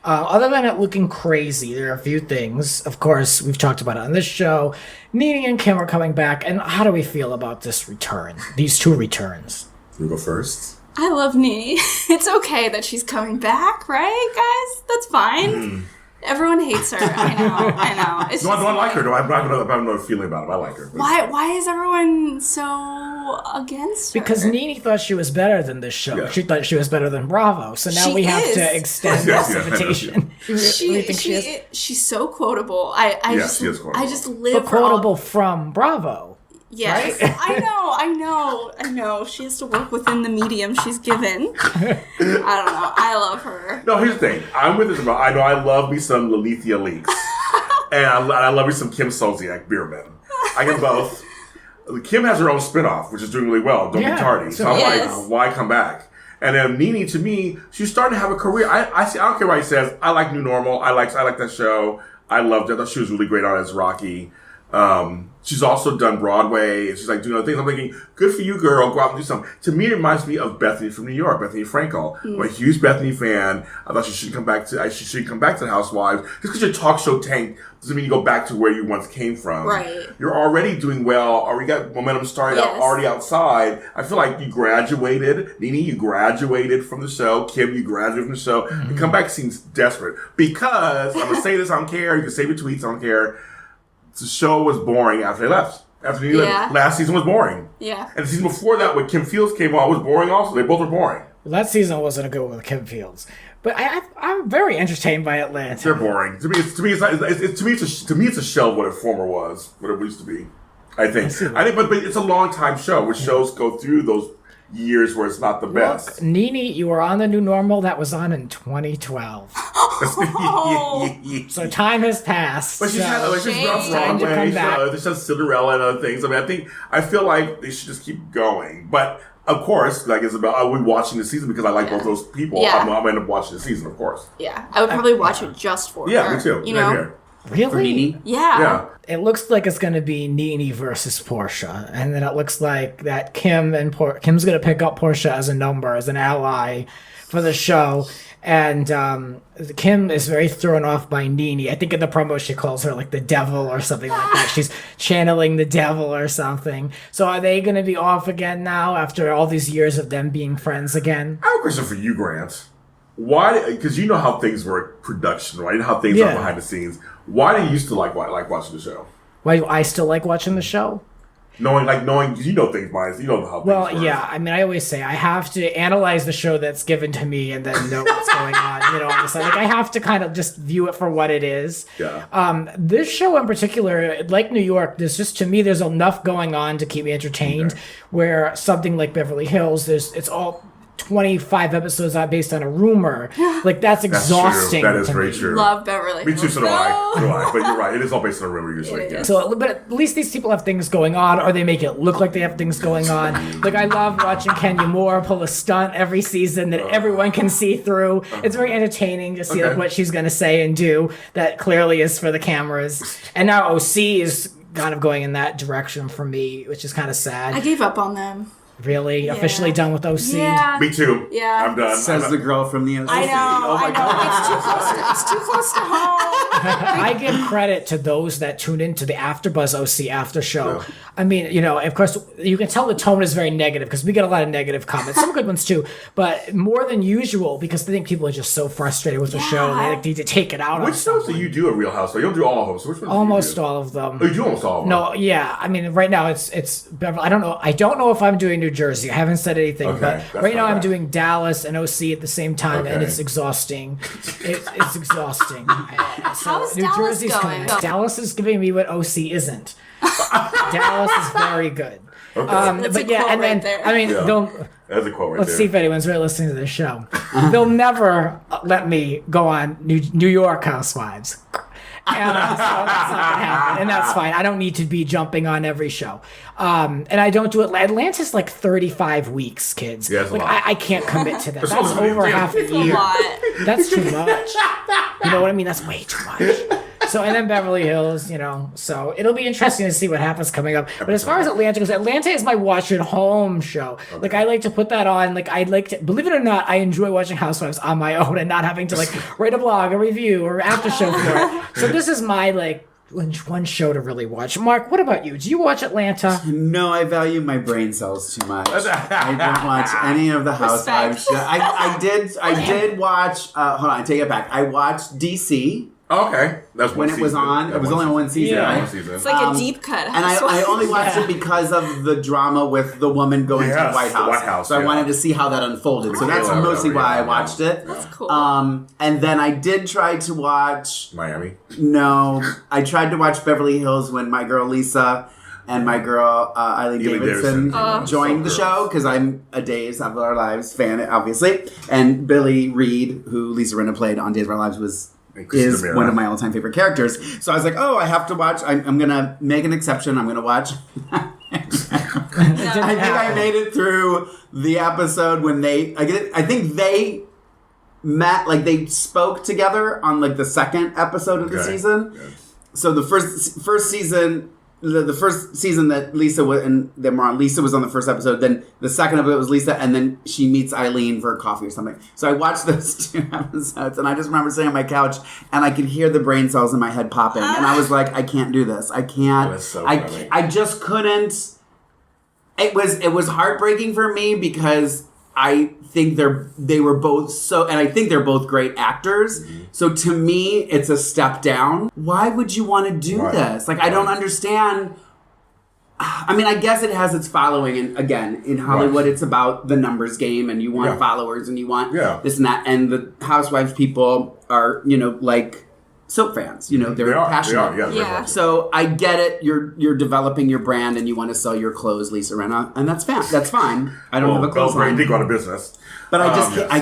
Other than it looking crazy, there are a few things. Of course, we've talked about it on this show. Nene and Kim are coming back, and how do we feel about this return? These 2 returns. You go first. I love Nene. It's okay that she's coming back, right, guys? That's fine. Everyone hates her. I know. It's I don't like her. I have no feeling about it. I like her. Why is everyone so against her? Because Nene thought she was better than this show. Yeah. She thought she was better than Bravo. So now we have to extend this invitation. She's so quotable. I just live but quotable from Bravo. Yes, right? I know. She has to work within the medium she's given. I don't know. I love her. No, here's the thing. I'm with Isabelle. I know I love me some Lolithia Leaks. And I love me some Kim Solziak Bierman. I get both. Kim has her own spinoff, which is doing really well. Don't be tardy. So I'm like, why come back? And then Nene, to me, she's starting to have a career. I don't care what he says. I like New Normal. I like that show. I loved it. I thought she was really great on it as Rocky. She's also done Broadway. And she's like doing other things. I'm thinking, good for you, girl. Go out and do something. To me, it reminds me of Bethany from New York, Bethany Frankel. I'm a huge Bethany fan. I thought she should come back to the Housewives. Just because your talk show tanked doesn't mean you go back to where you once came from. Right. You're already doing well. Already got momentum started out already outside. I feel like you graduated. Nene, you graduated from the show. Kim, you graduated from the show. Mm-hmm. To come back seems desperate. Because, I'm going to say this, I don't care. You can save your tweets, I don't care. The show was boring after they left. After they left, last season was boring. Yeah. And the season before that, when Kim Fields came on, was boring also. They both were boring. Well, that season wasn't a good one with Kim Fields. But I'm very entertained by Atlanta. They're boring. To me, it's a shell of what it former was, what it used to be. I think. But it's a long time show, which shows go through those years where it's not the best. Look, Nene, you were on the New Normal that was on in 2012. So time has passed. But she's had rough Broadway. She's had Cinderella and other things. I feel like they should just keep going. But of course, like Isabelle, I'll be watching the season because I like both those people. Yeah. I'm going to end up watching the season, of course. Yeah, I would probably watch it just for her. Yeah, me too. You know? Really? For Nene? Yeah. It looks like it's going to be Nene versus Portia, and then it looks like that Kim's going to pick up Portia as a number, as an ally for the show, and Kim is very thrown off by Nene. I think in the promo she calls her like the devil or something like that. She's channeling the devil or something. So are they going to be off again now after all these years of them being friends again? I have a question for you, Grant. Why? Because you know how things were production, right? You know how things are behind the scenes. Why do you used to like watching the show? Why do I still like watching the show? Knowing, you know things behind, you know how things work. Well, yeah. I mean, I always say I have to analyze the show that's given to me and then know what's going on. You know, on the side. Like I have to kind of just view it for what it is. Yeah. This show in particular, like New York, there's enough going on to keep me entertained. Okay. Where something like Beverly Hills, it's all 25 episodes are based on a rumor. Like, that's exhausting. That is very true. Love Beverly Hills. Me too, so do I. But you're right. It is all based on a rumor usually. Yeah. So, but at least these people have things going on, or they make it look like they have things going on. Like, I love watching Kenya Moore pull a stunt every season that everyone can see through. It's very entertaining to see like what she's going to say and do that clearly is for the cameras. And now OC is kind of going in that direction for me, which is kind of sad. I gave up on them. Really? Yeah. Officially done with OC? Yeah. Me too. Yeah. I'm done. Says the girl from the OC. I know. Oh my God. It's too close to home. I give credit to those that tune into the AfterBuzz OC after show. Yeah. I mean, you know, of course, you can tell the tone is very negative because we get a lot of negative comments. Some good ones too, but more than usual because I think people are just so frustrated with the show. They need to take it out on Which shows do you do a Real Housewives? You don't do all of them. So which ones almost do you do? all of them. Oh, you do almost all of them? No, yeah. I mean, right now it's Beverly. I don't know if I'm doing New Jersey. I haven't said anything, but right now I'm doing Dallas and OC at the same time, and it's exhausting. It's exhausting. How's New Dallas Jersey's going? Dallas is giving me what OC isn't. Dallas is very good. Okay. But yeah, and then I mean, that's a quote right let's there. see if anyone's really listening to this show. They'll never let me go on New York Housewives. And so that's not gonna happen, and that's fine. I don't need to be jumping on every show, and I don't do it. Atlanta's like 35 weeks, kids. Yeah, like I can't commit to that. That's over half a year. That's too much. You know what I mean? That's way too much. So, and then Beverly Hills, you know. So it'll be interesting to see what happens coming up. But as far as Atlanta goes, Atlanta is my watch at home show. Okay. Like, I like to put that on. Like, I like to, believe it or not, I enjoy watching Housewives on my own and not having to, like, write a blog, a review, or after show for it. So this is my, like, one show to really watch. Mark, what about you? Do you watch Atlanta? No, I value my brain cells too much. I don't watch any of the Housewives shows. I did watch, hold on, I take it back. I watched DC. Okay, that's when it was on. It was only one season, right? One season. It's like a deep cut. And I only watched it because of the drama with the woman going to the White House. So I wanted to see how that unfolded. So that's mostly why I watched it. That's cool. And then I did try to watch Miami. No, I tried to watch Beverly Hills when my girl Lisa and my girl Eileen Davidson joined the show because I'm a Days of Our Lives fan, obviously. And Billy Reed, who Lisa Rinna played on Days of Our Lives, is one of my all-time favorite characters. So I was like, I have to watch. I'm going to make an exception. I'm going to watch I think I made it through the episode when I think they met, like they spoke together on like the second episode of the season. Good. So the first season, the first season that Lisa was and then Lisa was on the first episode. Then the second of it was Lisa, and then she meets Eileen for a coffee or something. So I watched those 2 episodes, and I just remember sitting on my couch, and I could hear the brain cells in my head popping, and I was like, I can't do this. I can't. That was so funny. I just couldn't. It was heartbreaking for me because I think they were both and I think they're both great actors. Mm-hmm. So to me, it's a step down. Why would you want to do this? Like, I don't understand. I mean, I guess it has its following, and again, in Hollywood, it's about the numbers game, and you want followers, and you want this and that, and the Housewives people are, like soap fans, they're passionate. Yeah. So I get it. You're developing your brand and you want to sell your clothes, Lisa Rinna, and that's fine. That's fine. I don't have a clothes line. Did go out of business, but I just I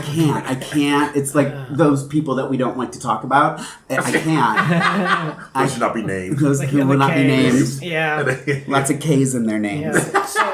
can't. It's like those people that we don't like to talk about. I can't. Those should not be named. Those will not be named. Yeah. Lots of K's in their names. Yeah. So,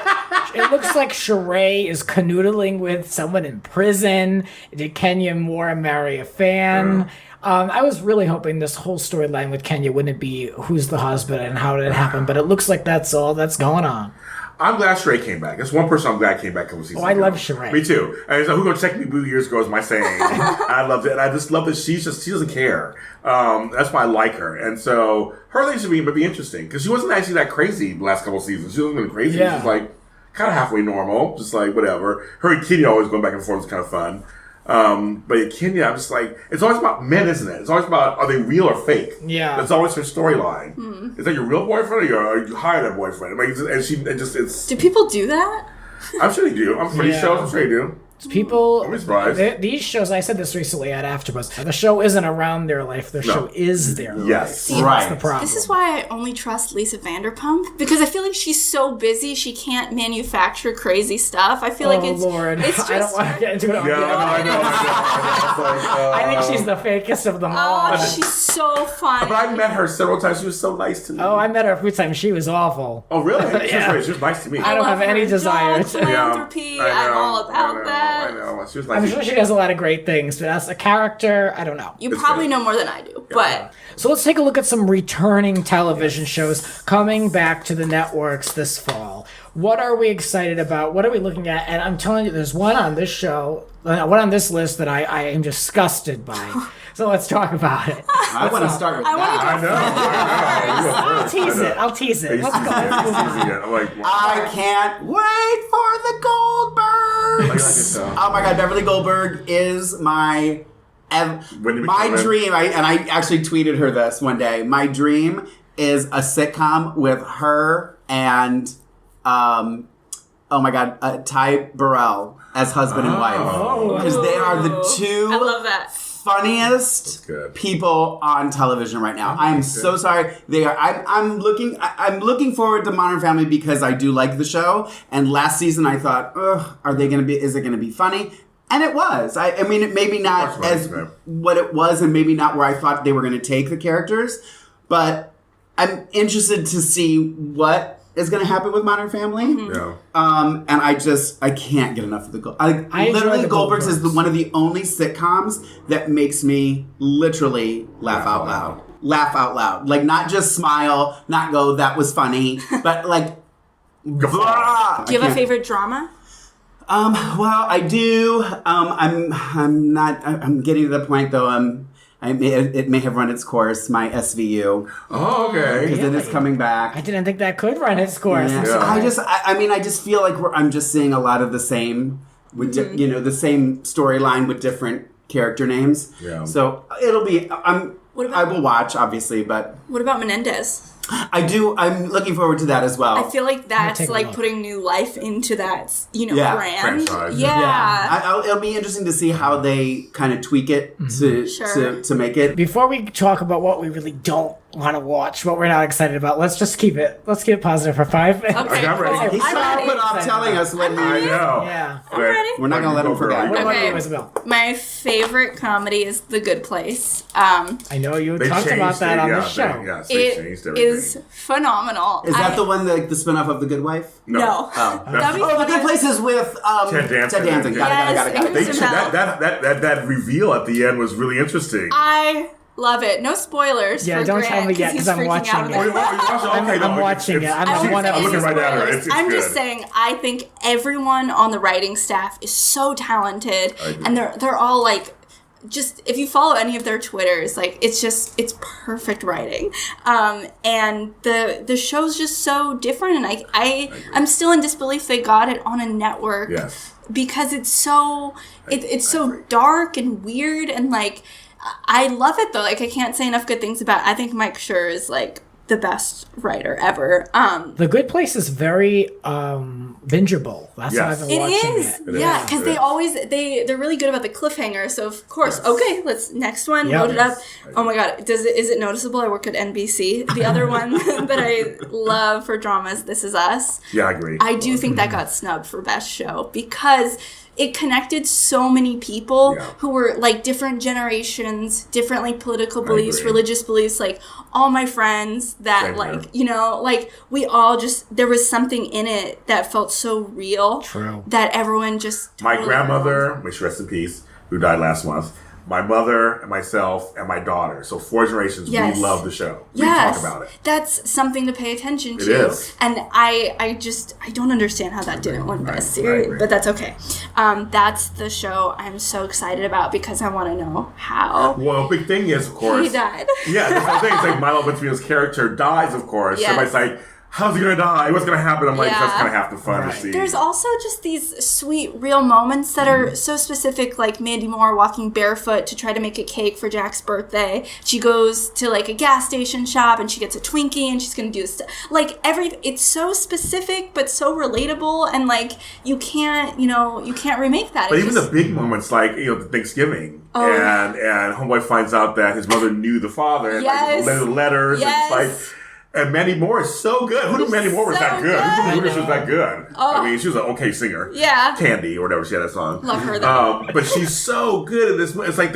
it looks like Sheree is canoodling with someone in prison. Did Kenya Moore marry a fan? Yeah. I was really hoping this whole storyline with Kenya wouldn't be who's the husband and how did it happen, but it looks like that's all that's going on. I'm glad Sheree came back. That's one person I'm glad came back a couple seasons ago. I love Sheree. Me too. And so, who gonna check me boo years ago is my saying. I loved it. And I just love that she doesn't care. That's why I like her. And so her thing should be interesting because she wasn't actually that crazy the last couple seasons. She wasn't really crazy. Yeah. She was like kind of halfway normal, just like whatever. Her and Kenya always going back and forth was kind of fun. But Kenya, I'm just like, it's always about men, isn't it? It's always about, are they real or fake? Yeah. That's always her storyline. Mm-hmm. Is that your real boyfriend or you hired a boyfriend? Like, it's. Do people do that? I'm sure they do. I'm pretty sure they do. People, I'm surprised. These shows, I said this recently at AfterBuzz, the show isn't around their life, the show is their life. See, that's the problem. This is why I only trust Lisa Vanderpump, because I feel like she's so busy, she can't manufacture crazy stuff. I feel like it's just... I don't want to get into it. I know. I think she's the fakest of them all. Oh, she's so funny. But I met her several times. She was so nice to me. Oh, I met her a few times. She was awful. Oh, really? She was nice to me. I don't have any desire to... Philanthropy, I'm all about that. I know. She was nice. I'm sure she does a lot of great things, but as a character, I don't know. You probably know more than I do, but... So let's take a look at some returning television shows coming back to the networks this fall. What are we excited about? What are we looking at? And I'm telling you, there's one on this show, one on this list that I am disgusted by. So let's talk about it. I want to start with that. I know. I'll tease it. Let's go. I can't wait for the Goldbergs. Oh my God, Beverly Goldberg is my dream. I actually tweeted her this one day. My dream is a sitcom with her and Ty Burrell as husband and wife, because they are the two. I love that. Funniest people on television right now. I'm so sorry. They are. I'm looking forward to Modern Family because I do like the show. And last season I thought, is it gonna be funny? And it was. I mean, it maybe not as what it was, and maybe not where I thought they were going to take the characters. But I'm interested to see what is going to happen with Modern Family. Mm-hmm. Yeah. And I can't get enough of the Goldbergs. Literally, the Goldbergs is one of the only sitcoms that makes me literally laugh out loud. Laugh out loud. Like, not just smile, not go, that was funny, but like, do you have a favorite drama? Well, I do. I'm getting to the point though. It may have run its course. My SVU. Oh, okay. Because it is coming back. I didn't think that could run its course. Yeah. So I just feel like I'm just seeing a lot of the same, with the same storyline with different character names. Yeah. So it'll be. I will watch, obviously, but what about Menendez? I do. I'm looking forward to that as well. I feel like that's like putting new life into that, brand. Franchise. Yeah. It'll be interesting to see how they kind of tweak it to make it. Before we talk about what we really don't want to watch, what we're not excited about. Let's keep it positive for 5 minutes. Okay, I'm ready. cool. He's I'm trying to ready. put off telling us what I know. Yeah. I'm ready. We're not going to let him forget. What about Okay. you, Isabel? My favorite comedy is The Good Place. I know you They talked about changed that it, on yeah, the show. Yes, they It changed everything. is phenomenal. Is that the one, the spinoff of The Good Wife? No. That'd be Oh, The funny. Good Place is with Ted Danson. Got it. Yes, They Kristen Bell. that reveal at the end was really interesting. I love it. No spoilers Yeah, for don't Grant, tell me yet, 'cause he's 'cause I'm freaking watching out it. about I'm watching it. I'm one I'm looking right at her. It's I'm good. just saying, I think everyone on the writing staff is so talented, and they're all like, just if you follow any of their Twitters, like it's perfect writing, and the show's just so different, and I'm still in disbelief they got it on a network, Yes. because it's so dark and weird, and like I love it though. Like I can't say enough good things about it. I think Mike Schur is like the best writer ever. The Good Place is very bingeable. That's why I've been It watching is, it. yeah, because It they is. always they're really good about the cliffhanger. So of course, Yes. okay, let's next one, Yeah. load it up. Oh my god, is it noticeable? I work at NBC. The other one that I love for drama is This Is Us. Yeah, I agree. I do think that got snubbed for best show because it connected so many people who were like different generations, different like political beliefs, agree. religious beliefs, like all my friends that Same like, here. you know, like we all just, there was something in it that felt so real. True. That everyone just My totally grandmother, may she rest in peace, who died last month, my mother, and myself, and my daughter. So 4 generations, Yes. we love the show. We Yes, talk about it. that's something to pay attention It to. is. And I don't understand how that didn't win Best I Series, agree. but that's okay. That's the show I'm so excited about because I want to know how Well, big thing is, of course. he died. Yeah, that's the thing. It's like Milo Ventimiglia's character dies, of course. Yes. Everybody's like, how's he going to die? What's going to happen? I'm like, Yeah. that's kind of half the fun Right. to see. There's also just these sweet, real moments that are so specific, like Mandy Moore walking barefoot to try to make a cake for Jack's birthday. She goes to like a gas station shop and she gets a Twinkie and she's gonna do this. Like it's so specific but so relatable, and like you can't remake that. But It even just- the big moments, like Thanksgiving, and homeboy finds out that his mother knew the father, and Yes. like letters, Yes. and it's like. And Mandy Moore is so good. Who knew Mandy Moore was so that good? Who knew she was that good? Oh. I mean, she was an okay singer. Yeah. Candy or whatever, she had that song. Love her, though. But she's so good in this. It's like and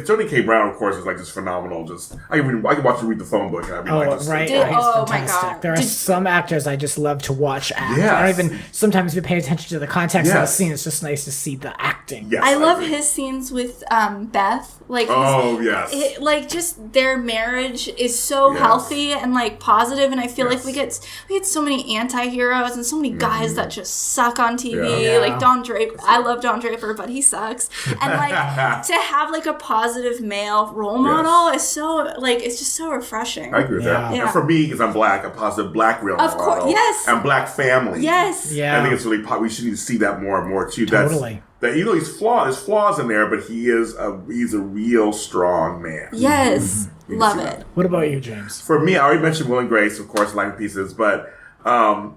Joni K. Brown, of course, is like just phenomenal. Just I can watch her read the phone book, and I'd be like, just Right. Did- He's oh my fantastic. God. There are some actors I just love to watch act. Yes. I don't even sometimes if you pay attention to the context of the Yes. scene. It's just nice to see the acting. Yes, I love agree. his scenes with Beth. Like Oh yes. like just their marriage is so Yes. healthy and like positive, and I feel like Yes. we get so many anti-heroes and so many guys that just suck on TV. Yeah. Like Don Draper. I love Don Draper, but he sucks. And like to have like a positive male role model is so like it's just so refreshing. I agree with that. Yeah. Yeah. And for me, because I'm black, a positive black real Of course, model. yes. And black family. Yes. Yeah. I think it's really we should need to see that more and more too. Totally. That even though he's flawed, there's flaws in there, but he's a real strong man. Yes. You can Love see it. that. What about you, James? For me, I already mentioned Will and Grace, of course, Life in Pieces, but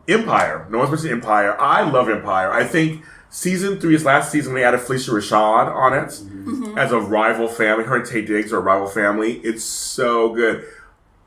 Empire. No one's mentioned Empire. I love Empire. I think season 3, last season, they added Felicia Rashad on it as a rival family. Her and Taye Diggs are a rival family. It's so good.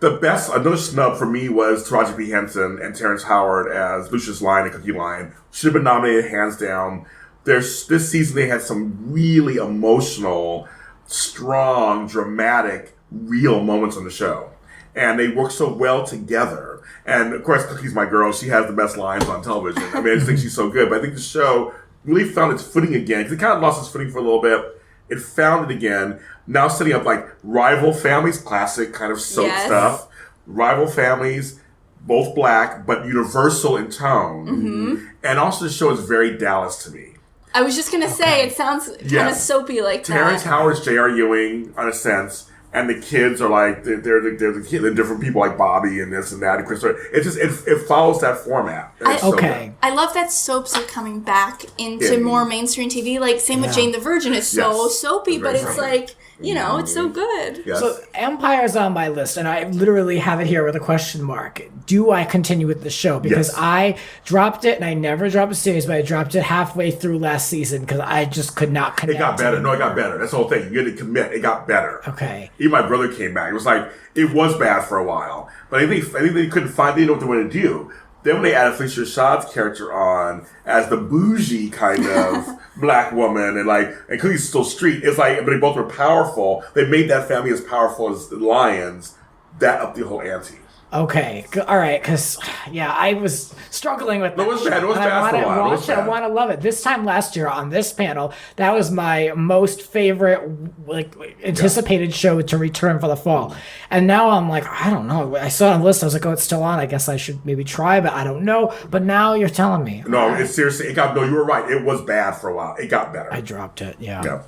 Another snub for me was Taraji P. Henson and Terrence Howard as Lucius Lyon and Cookie Lyon. Should have been nominated hands down. This season they had some really emotional, strong, dramatic, real moments on the show. And they work so well together. And of course, Cookie's my girl. She has the best lines on television. I mean, I just think she's so good. But I think the show really found its footing again. Because it kind of lost its footing for a little bit. It found it again. Now setting up like rival families, classic kind of soap Yes. stuff. Rival families, both black, but universal in tone. And also the show is very Dallas to me. I was just gonna say it sounds kind of Yes. soapy like Terrence that. Howard's J.R. Ewing, in a sense, and the kids are like they're different people like Bobby and this and that and Chris. It follows that format. And it's so Okay. I love that soaps are coming back into Yeah. more mainstream TV. Like same with Yeah. Jane the Virgin. It's so Yes. soapy, but Very it's soapy. like it's so good. good. Yes. So Empire's on my list, and I literally have it here with a question mark. Do I continue with the show? Because Yes. I dropped it, and I never dropped a series, but I dropped it halfway through last season because I just could not connect. It got better. No, it got better. That's the whole thing. You had to commit. It got better. Okay. Even my brother came back. It was like, it was bad for a while. But I think they couldn't find, they didn't know what they wanted to do. Then when they added Felicia Rashad's character on as the bougie kind of black woman, and because he's still street, it's like, but they both were powerful. They made that family as powerful as the Lions. That upped the whole ante. Okay, all right, because, I was struggling with that. It was bad. It was bad for a while. I want to love it. This time last year on this panel, that was my most favorite, anticipated show to return for the fall. And now I'm like, I don't know. I saw it on the list. I was like, oh, it's still on. I guess I should maybe try, but I don't know. But now you're telling me. No, it's seriously, you were right. It was bad for a while. It got better. I dropped it, Yeah.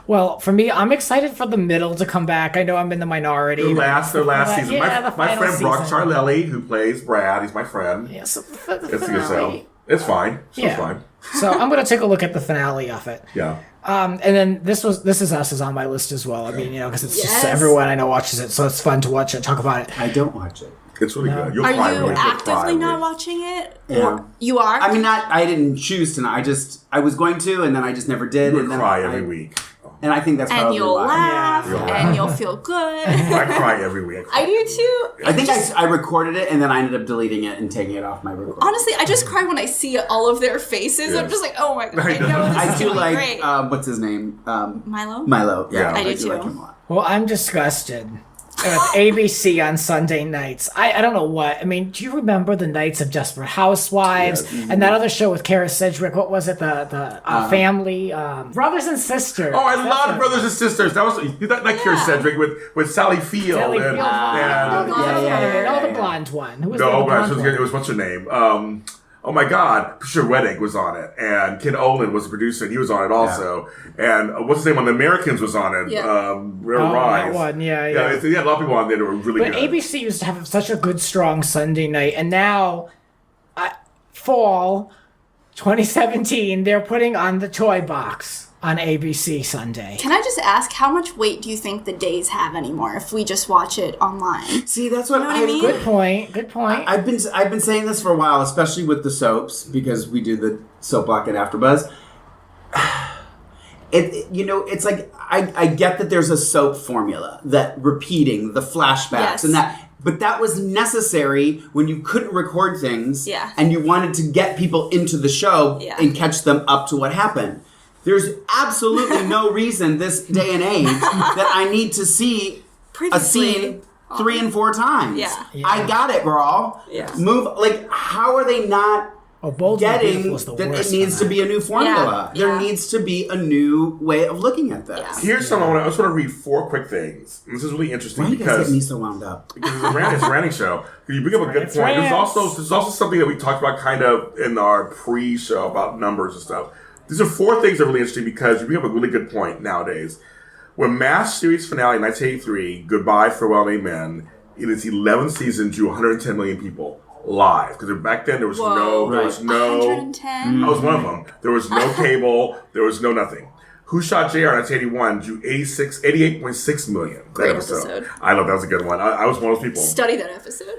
Well, for me, I'm excited for the middle to come back. I know I'm in the minority. Their last season. Yeah, my friend season. Brock Charlelli, who plays Brad, he's my friend. Yeah, so It's a good show. It's fine. It's fine. So I'm going to take a look at the finale of it. Yeah. And then This Is Us is on my list as well. I mean, because it's just everyone I know watches it, so it's fun to watch it, talk about it. I don't watch it. It's really good. Are you actively not watching it? Yeah. Or you are? I mean, I didn't choose to. I was going to, and then I just never did. You and then cry every week. And I think that's probably and you'll why. laugh, Yeah. and you'll feel good. I cry every week. I do too. I think I recorded it, and then I ended up deleting it and taking it off my recording. Honestly, I just cry when I see all of their faces. Yeah. I'm just like, oh my god, I know this I is do gonna be like great. what's his name? Milo? Milo. Yeah, I do like too. him a lot. Well, I'm disgusted with ABC on Sunday nights. I don't know what. I mean, do you remember the nights of Desperate Housewives and that other show with Kara Sedgwick? What was it? The Family Brothers and Sisters. Oh, I love Brothers and Sisters. That was not Kira Cedric with Sally Field. Sally and, Field. Yeah. The blonde one. Who was No, the but blonde one? it was what's her name? Oh my God, Patricia Reddick was on it, and Ken Olin was the producer, and he was on it also. Yeah. And what's his name on The Americans was on it? Yeah. Rise. That one, yeah. They had a lot of people on there that were really But good. ABC used to have such a good, strong Sunday night, and now, fall 2017, they're putting on the Toy Box on ABC Sunday. Can I just ask, how much weight do you think the days have anymore if we just watch it online? See, that's what, You know what I mean? Good point. I've been saying this for a while, especially with the soaps, because we do the soap block at AfterBuzz. It's like I get that there's a soap formula, that repeating the flashbacks and that, but that was necessary when you couldn't record things and you wanted to get people into the show and catch them up to what happened. There's absolutely no reason this day and age that I need to see a scene 3 and 4 times. Yeah. I got it, girl. Yeah. Move. How are they not Bold and getting Beautiful is the that worst it needs for to be a new formula? Yeah. There needs to be a new way of looking at this. Yeah. Here's something I just want to read 4 quick things. And this is really interesting Why do you guys get me so wound up? because it's a ranting show. You bring up a good point. There's also something that we talked about kind of in our pre-show about numbers and stuff. These are 4 things that are really interesting because you bring up a really good point nowadays. When MASH series finale in 1983, Goodbye, Farewell, and Amen, in its 11th season drew 110 million people live. Because back then there was no 110? I was one of them. There was no cable. There was no nothing. Who Shot JR in 1981 drew 88.6 million. That Great episode. I love that was a good one. I was one of those people. Study that episode.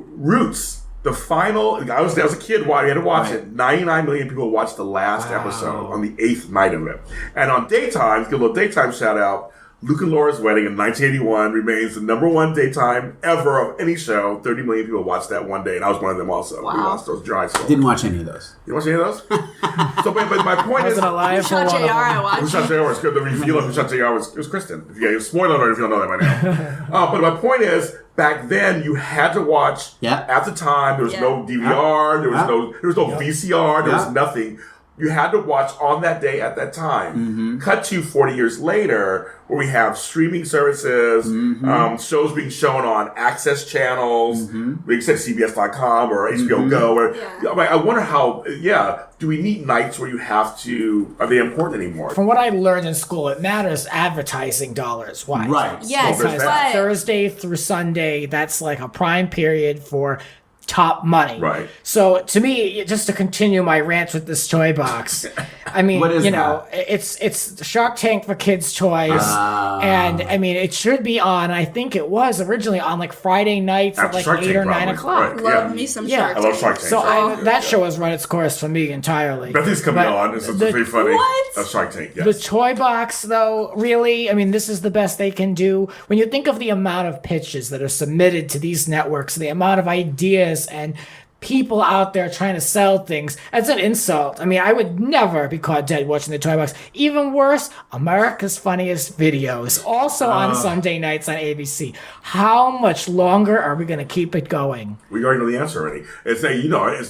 Roots. The final, I was a kid, why we had to watch it. 99 million people watched the last episode on the 8th night of it. And on daytime, give a little daytime shout out, Luke and Laura's Wedding in 1981 remains the #1 daytime ever of any show. 30 million people watched that one day, and I was one of them also. Wow. We watched those dry shows. Didn't watch any of those. You watch any of those? So, but my point is... Wasn't alive for Shot one JR, of them. I Who watched. Shot JR was good. The reveal of Who Shot JR was Kristen. Yeah, spoiler alert if you don't know that by now. But my point is, back then you had to watch. At the time, there was no DVR. There was no VCR. There was nothing. You had to watch on that day at that time. Cut to 40 years later, where we have streaming services, shows being shown on access channels, we said CBS.com or HBO Go. I wonder how, do we need nights where you have to, are they important anymore? From what I learned in school, it matters advertising dollars wise. Right. Yes, Because but Thursday through Sunday, that's like a prime period for top money. Right. So to me, just to continue my rant with this toy box, I mean, What is it's Shark Tank for kids toys, and I mean, it should be on. I think it was originally on like Friday nights After at like Shark 8 Tank, or 9 probably. o'clock. Right. love me some Shark I love Shark Tank. Tank. So that show has run its course for me entirely. Bethany's coming But on. It's the- pretty funny. What? Shark Tank, yes. The toy box, though, really, I mean, this is the best they can do. When you think of the amount of pitches that are submitted to these networks, the amount of ideas and people out there trying to sell things, it's an insult. I mean, I would never be caught dead watching the toy box. Even worse, America's Funniest Videos, also on Sunday nights on ABC. How much longer are we going to keep it going? We already know the answer already. It's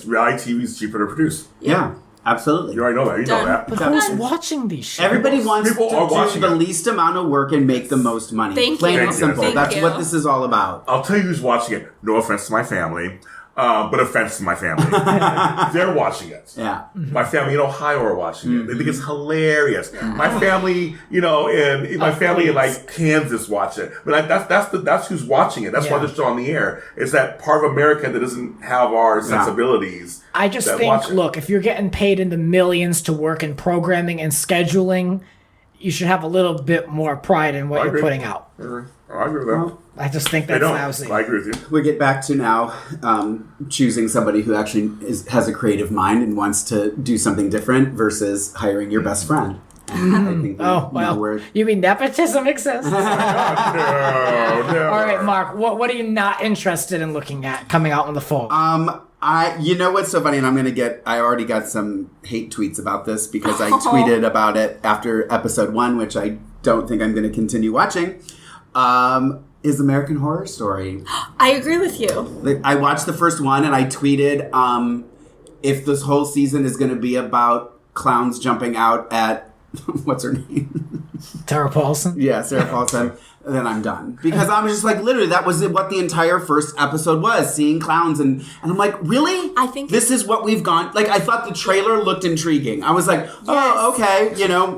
reality TV is cheaper to produce. Yeah. Absolutely. You already know that. You know that. But who's watching these shows? Everybody wants People to are do watching the it. least amount of work and make the most money. Thank Plain you. and simple. Thank That's you. what this is all about. I'll tell you who's watching it. No offense to my family, but offense to my family. They're watching it. Yeah. My family in Ohio are watching it. They think it's hilarious. My family, in like Kansas watch it. But that's who's watching it. That's why they're still on the air. It's that part of America that doesn't have our sensibilities. I just think, look, if you're getting paid in the millions to work in programming and scheduling, you should have a little bit more pride in what you're putting out. I agree with that. I just think that's lousy. I agree with you. We get back to now choosing somebody who actually has a creative mind and wants to do something different versus hiring your best friend. And I think you mean nepotism exists? No. All right, Mark, what are you not interested in looking at coming out in the fall? You know what's so funny, and I already got some hate tweets about this because I tweeted about it after episode 1, which I don't think I'm going to continue watching, is American Horror Story. I agree with you. I watched the first one and I tweeted, if this whole season is going to be about clowns jumping out at, what's her name? Sarah Paulson? Yeah, Sarah Paulson. Then I'm done. Because I'm just like, literally, that was what the entire first episode was, seeing clowns. And I'm like, really? I think this is what we've gone. Like, I thought the trailer looked intriguing. I was like, oh, okay.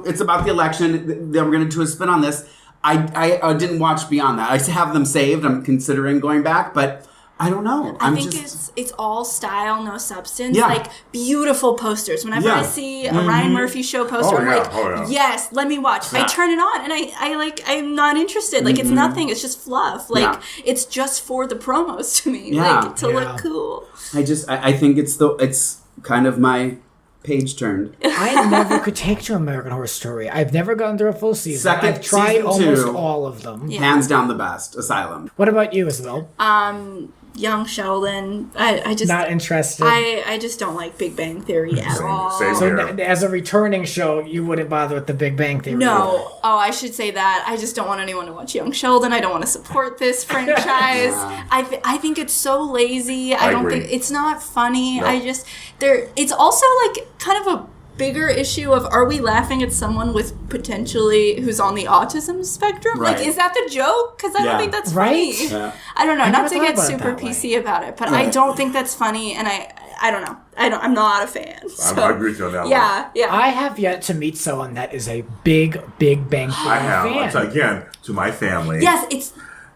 It's about the election. Then we're going to do a spin on this. I didn't watch beyond that. I have them saved. I'm considering going back, but I don't know. I think it's all style, no substance. Yeah. Like beautiful posters. Whenever I see a Ryan Murphy show poster, I'm like, yes, let me watch. Yeah. I turn it on and I'm not interested. Like it's nothing. It's just fluff. Like it's just for the promos to me. Yeah. Like to look cool. I think it's kind of my page turned. I never could take to American Horror Story. I've never gone through a full season. I've tried almost all of them. Yeah. Hands down the best. Asylum. What about you, Isabelle? Young Sheldon. I just not interested. I just don't like Big Bang Theory at all. So as a returning show, you wouldn't bother with the Big Bang Theory. No. Oh, I should say that. I just don't want anyone to watch Young Sheldon. I don't want to support this franchise. I think it's so lazy. I don't think it's not funny. No. It's also like kind of a bigger issue of, are we laughing at someone with potentially who's on the autism spectrum? Right. Like, is that the joke? Because I don't think that's funny. Yeah. I don't know. I Not to never get thought about super it that way. PC about it, but I don't think that's funny, and I don't know. I'm not a fan. So. I agree with you on that one. Yeah. I have yet to meet someone that is a big Big Bang Theory I have. fan. So again, to my family. Yes, it's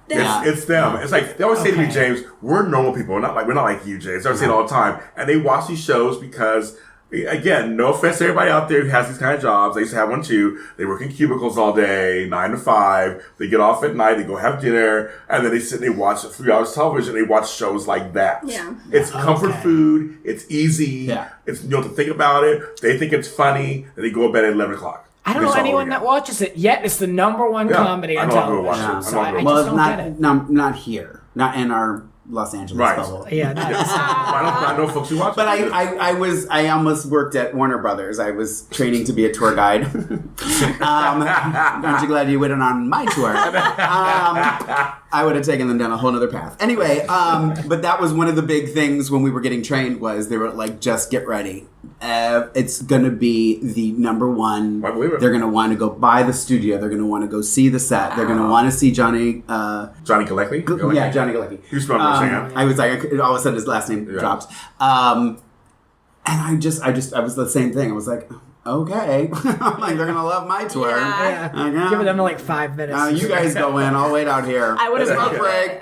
them. It's them. It's like they always say to me, James, we're normal people. We're not like you, James. They always say it all the time, and they watch these shows because. Again, no offense to everybody out there who has these kind of jobs. I used to have one too. They work in cubicles all day, 9 to 5. They get off at night, they go have dinner, and then they sit and they watch 3 hours television. They watch shows like that. Yeah. It's comfort food. It's easy. Yeah. It's, to think about it. They think it's funny. And they go to bed at 11 o'clock. I don't know anyone that watches it, yet it's the #1 comedy on television. So I just don't get it. Not here. Not in our Los Angeles bubble. Yeah. I know folks who watch But it. I almost worked at Warner Brothers. I was training to be a tour guide. Aren't you glad you went on my tour? I would have taken them down a whole other path. Anyway, but that was one of the big things when we were getting trained was they were like, just get ready. It's going to be the #1. I believe it. They're going to want to go by the studio. They're going to want to go see the set. They're going to want to see Johnny Galecki? Yeah, Johnny Galecki. Who's from Sam? I was like, all of a sudden his last name drops. And I was the same thing. I was like, okay. I'm like, they're going to love my tour. Yeah. Give them like 5 minutes. You guys go in. I'll wait out here. I would have loved break.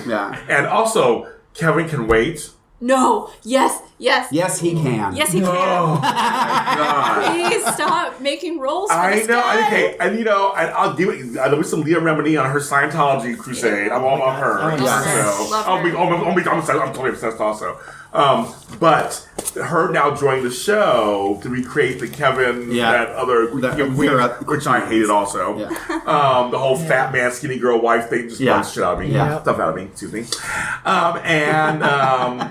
Yeah. And also, Kevin can wait. No. Yes. Yes, he can. Yes, he can. Oh, my God. Please stop making roles for I this know. guy. Okay, and I'll give it. There'll be some Leah Remini on her Scientology crusade. I'm all about her. Oh, So Love her. I'm totally obsessed also. But her now joining the show to recreate the Kevin, that other, which I hated also. Yeah. The whole fat man, skinny girl, wife thing just bugs shit out of me. Stuff out of me, excuse me. I'm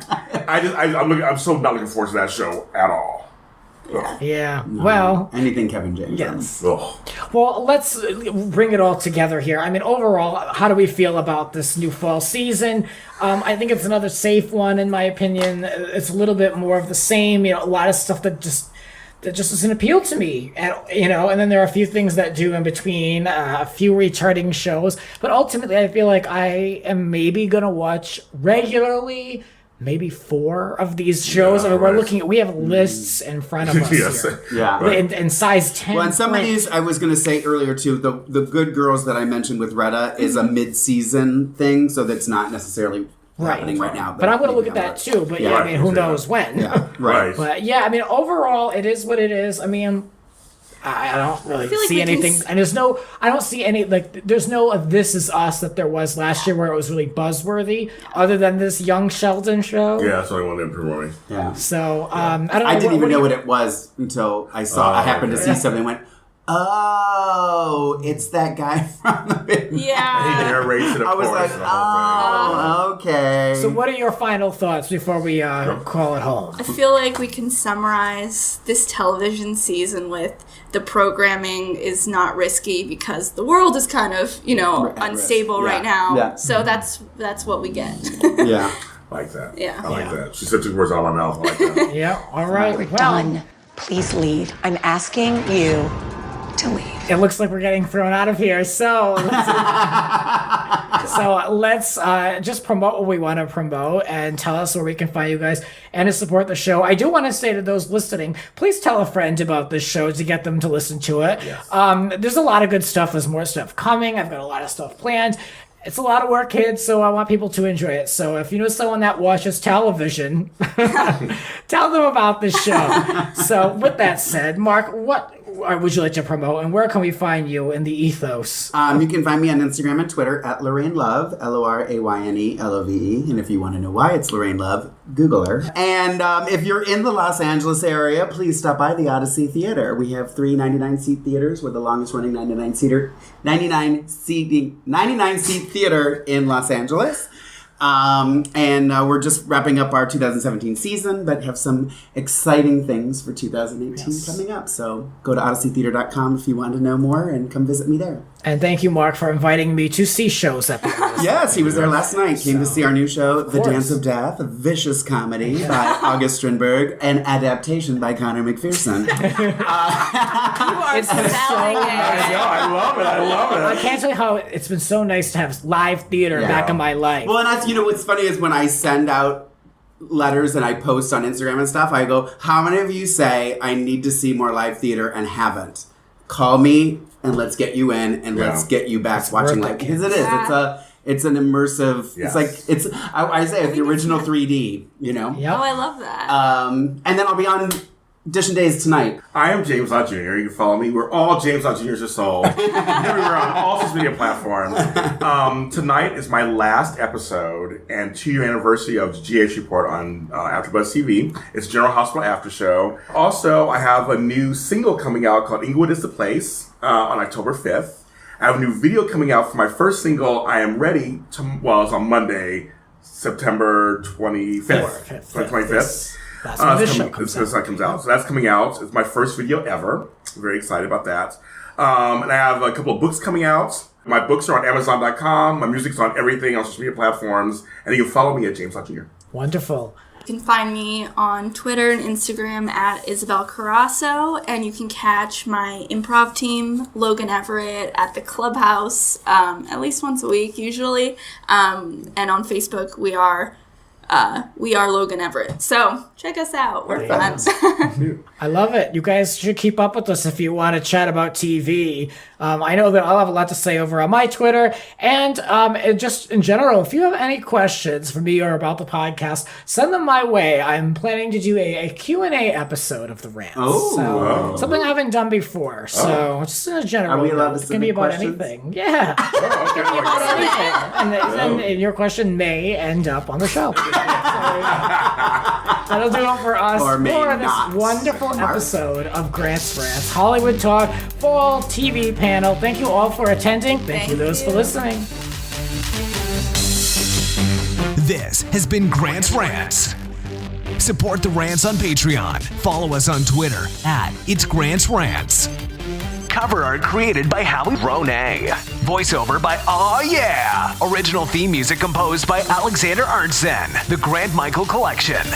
so not looking forward to that show at all. Yeah. No, well, anything Kevin James. Yes. Well, let's bring it all together here. I mean, overall, how do we feel about this new fall season? I think it's another safe one, in my opinion. It's a little bit more of the same. A lot of stuff that just doesn't appeal to me, and then there are a few things that do in between, a few returning shows. But ultimately, I feel like I am maybe gonna watch regularly. Maybe 4 of these shows. We have lists in front of us here. Yeah. And size 10. Well, and some of these, I was going to say earlier too, the Good Girls that I mentioned with Retta is a mid-season thing, so that's not necessarily happening right now. But I'm going to look at that too. But I mean, who knows when? Yeah, right. But I mean, overall, it is what it is. I mean, I don't really see anything, and I don't see any, there's no This Is Us that there was last year where it was really buzzworthy, other than this Young Sheldon show. Yeah, that's the only one that promoting. Yeah. So, I don't know. I didn't even know what it was until I happened to see something and went, oh, it's that guy from the big Yeah. He narrates it, of I was course, like, oh, okay. So what are your final thoughts before we call it home? I feel like we can summarize this television season with the programming is not risky because the world is kind of, unstable right now. Yeah. So that's what we get. Yeah. I like that. Yeah. I like that. She said 2 words out of my mouth. I like that. Yeah. All right. We're done. Please leave. I'm asking you to leave. It looks like we're getting thrown out of here. So let's just promote what we want to promote and tell us where we can find you guys and to support the show. I do want to say to those listening, please tell a friend about this show to get them to listen to it. Yes. There's a lot of good stuff. There's more stuff coming. I've got a lot of stuff planned. It's a lot of work, kids, so I want people to enjoy it. So if you know someone that watches television, tell them about this show. So with that said, Mark, what would you like to promote, and where can we find you in the ethos? You can find me on Instagram and Twitter at Lorraine Love, LORAYNELOVE. And if you want to know why it's Lorraine Love, Google her. And if you're in the Los Angeles area, please stop by the Odyssey Theater. We have 3 99-seat theaters. We're the longest running 99-seat theater in Los Angeles. And we're just wrapping up our 2017 season, but have some exciting things for 2018 coming up. So go to odysseytheater.com if you want to know more and come visit me there. And thank you, Mark, for inviting me to see shows at the Odyssey. Yes, he was there last night. Came to see our new show, The Dance of Death, a vicious comedy by August Strindberg, an adaptation by Connor McPherson. You are selling it. I love it. I can't tell you how it's been so nice to have live theater back in my life. Well, and that's, what's funny is when I send out letters and I post on Instagram and stuff, I go, how many of you say I need to see more live theater and haven't? Call me and let's get you in and let's get you back watching live. Because it is. It's an immersive. Yes. It's like I say it's the original 3D. Yep. Oh, I love that. And then I'll be on Edition Days tonight. I am James Lott Jr. You can follow me. We're all James Lott Jr.'s soul. Everywhere on all social media platforms. Tonight is my last episode and 2-year anniversary of the GH Report on AfterBuzz TV. It's General Hospital After Show. Also, I have a new single coming out called Inglewood is the Place on October 5th. I have a new video coming out for my first single, I Am Ready. It's on Monday, September 25th. 25th. That's when this show comes out. So that's coming out. It's my first video ever. I'm very excited about that. And I have a couple of books coming out. My books are on Amazon.com. My music's on everything on social media platforms. And you can follow me at James Lott Jr. Wonderful. You can find me on Twitter and Instagram at Isabelle Carasso, and you can catch my improv team, Logan Everett, at the Clubhouse at least once a week, usually. And on Facebook, we are Logan Everett. So check us out. We're fun. I love it. You guys should keep up with us if you want to chat about TV. I know that I'll have a lot to say over on my Twitter. And just in general, if you have any questions for me or about the podcast, send them my way. I'm planning to do a Q&A episode of the Rants. Something I haven't done before. So just in a general, are we allowed to it can be about questions? anything. Yeah. It can be about anything. And your question may end up on the show. That'll do it for us Or may for not. this wonderful episode of Grants Rants Hollywood Talk Fall TV panel. Thank you all for attending. Thank you those for listening. This has been Grants Rants. Support the Rants on Patreon. Follow us on Twitter @It's Grants Rants. Cover art created by Howie Ronay. Voiceover by Aw Yeah. Original theme music composed by Alexander Arntzen. The Grant Michael Collection.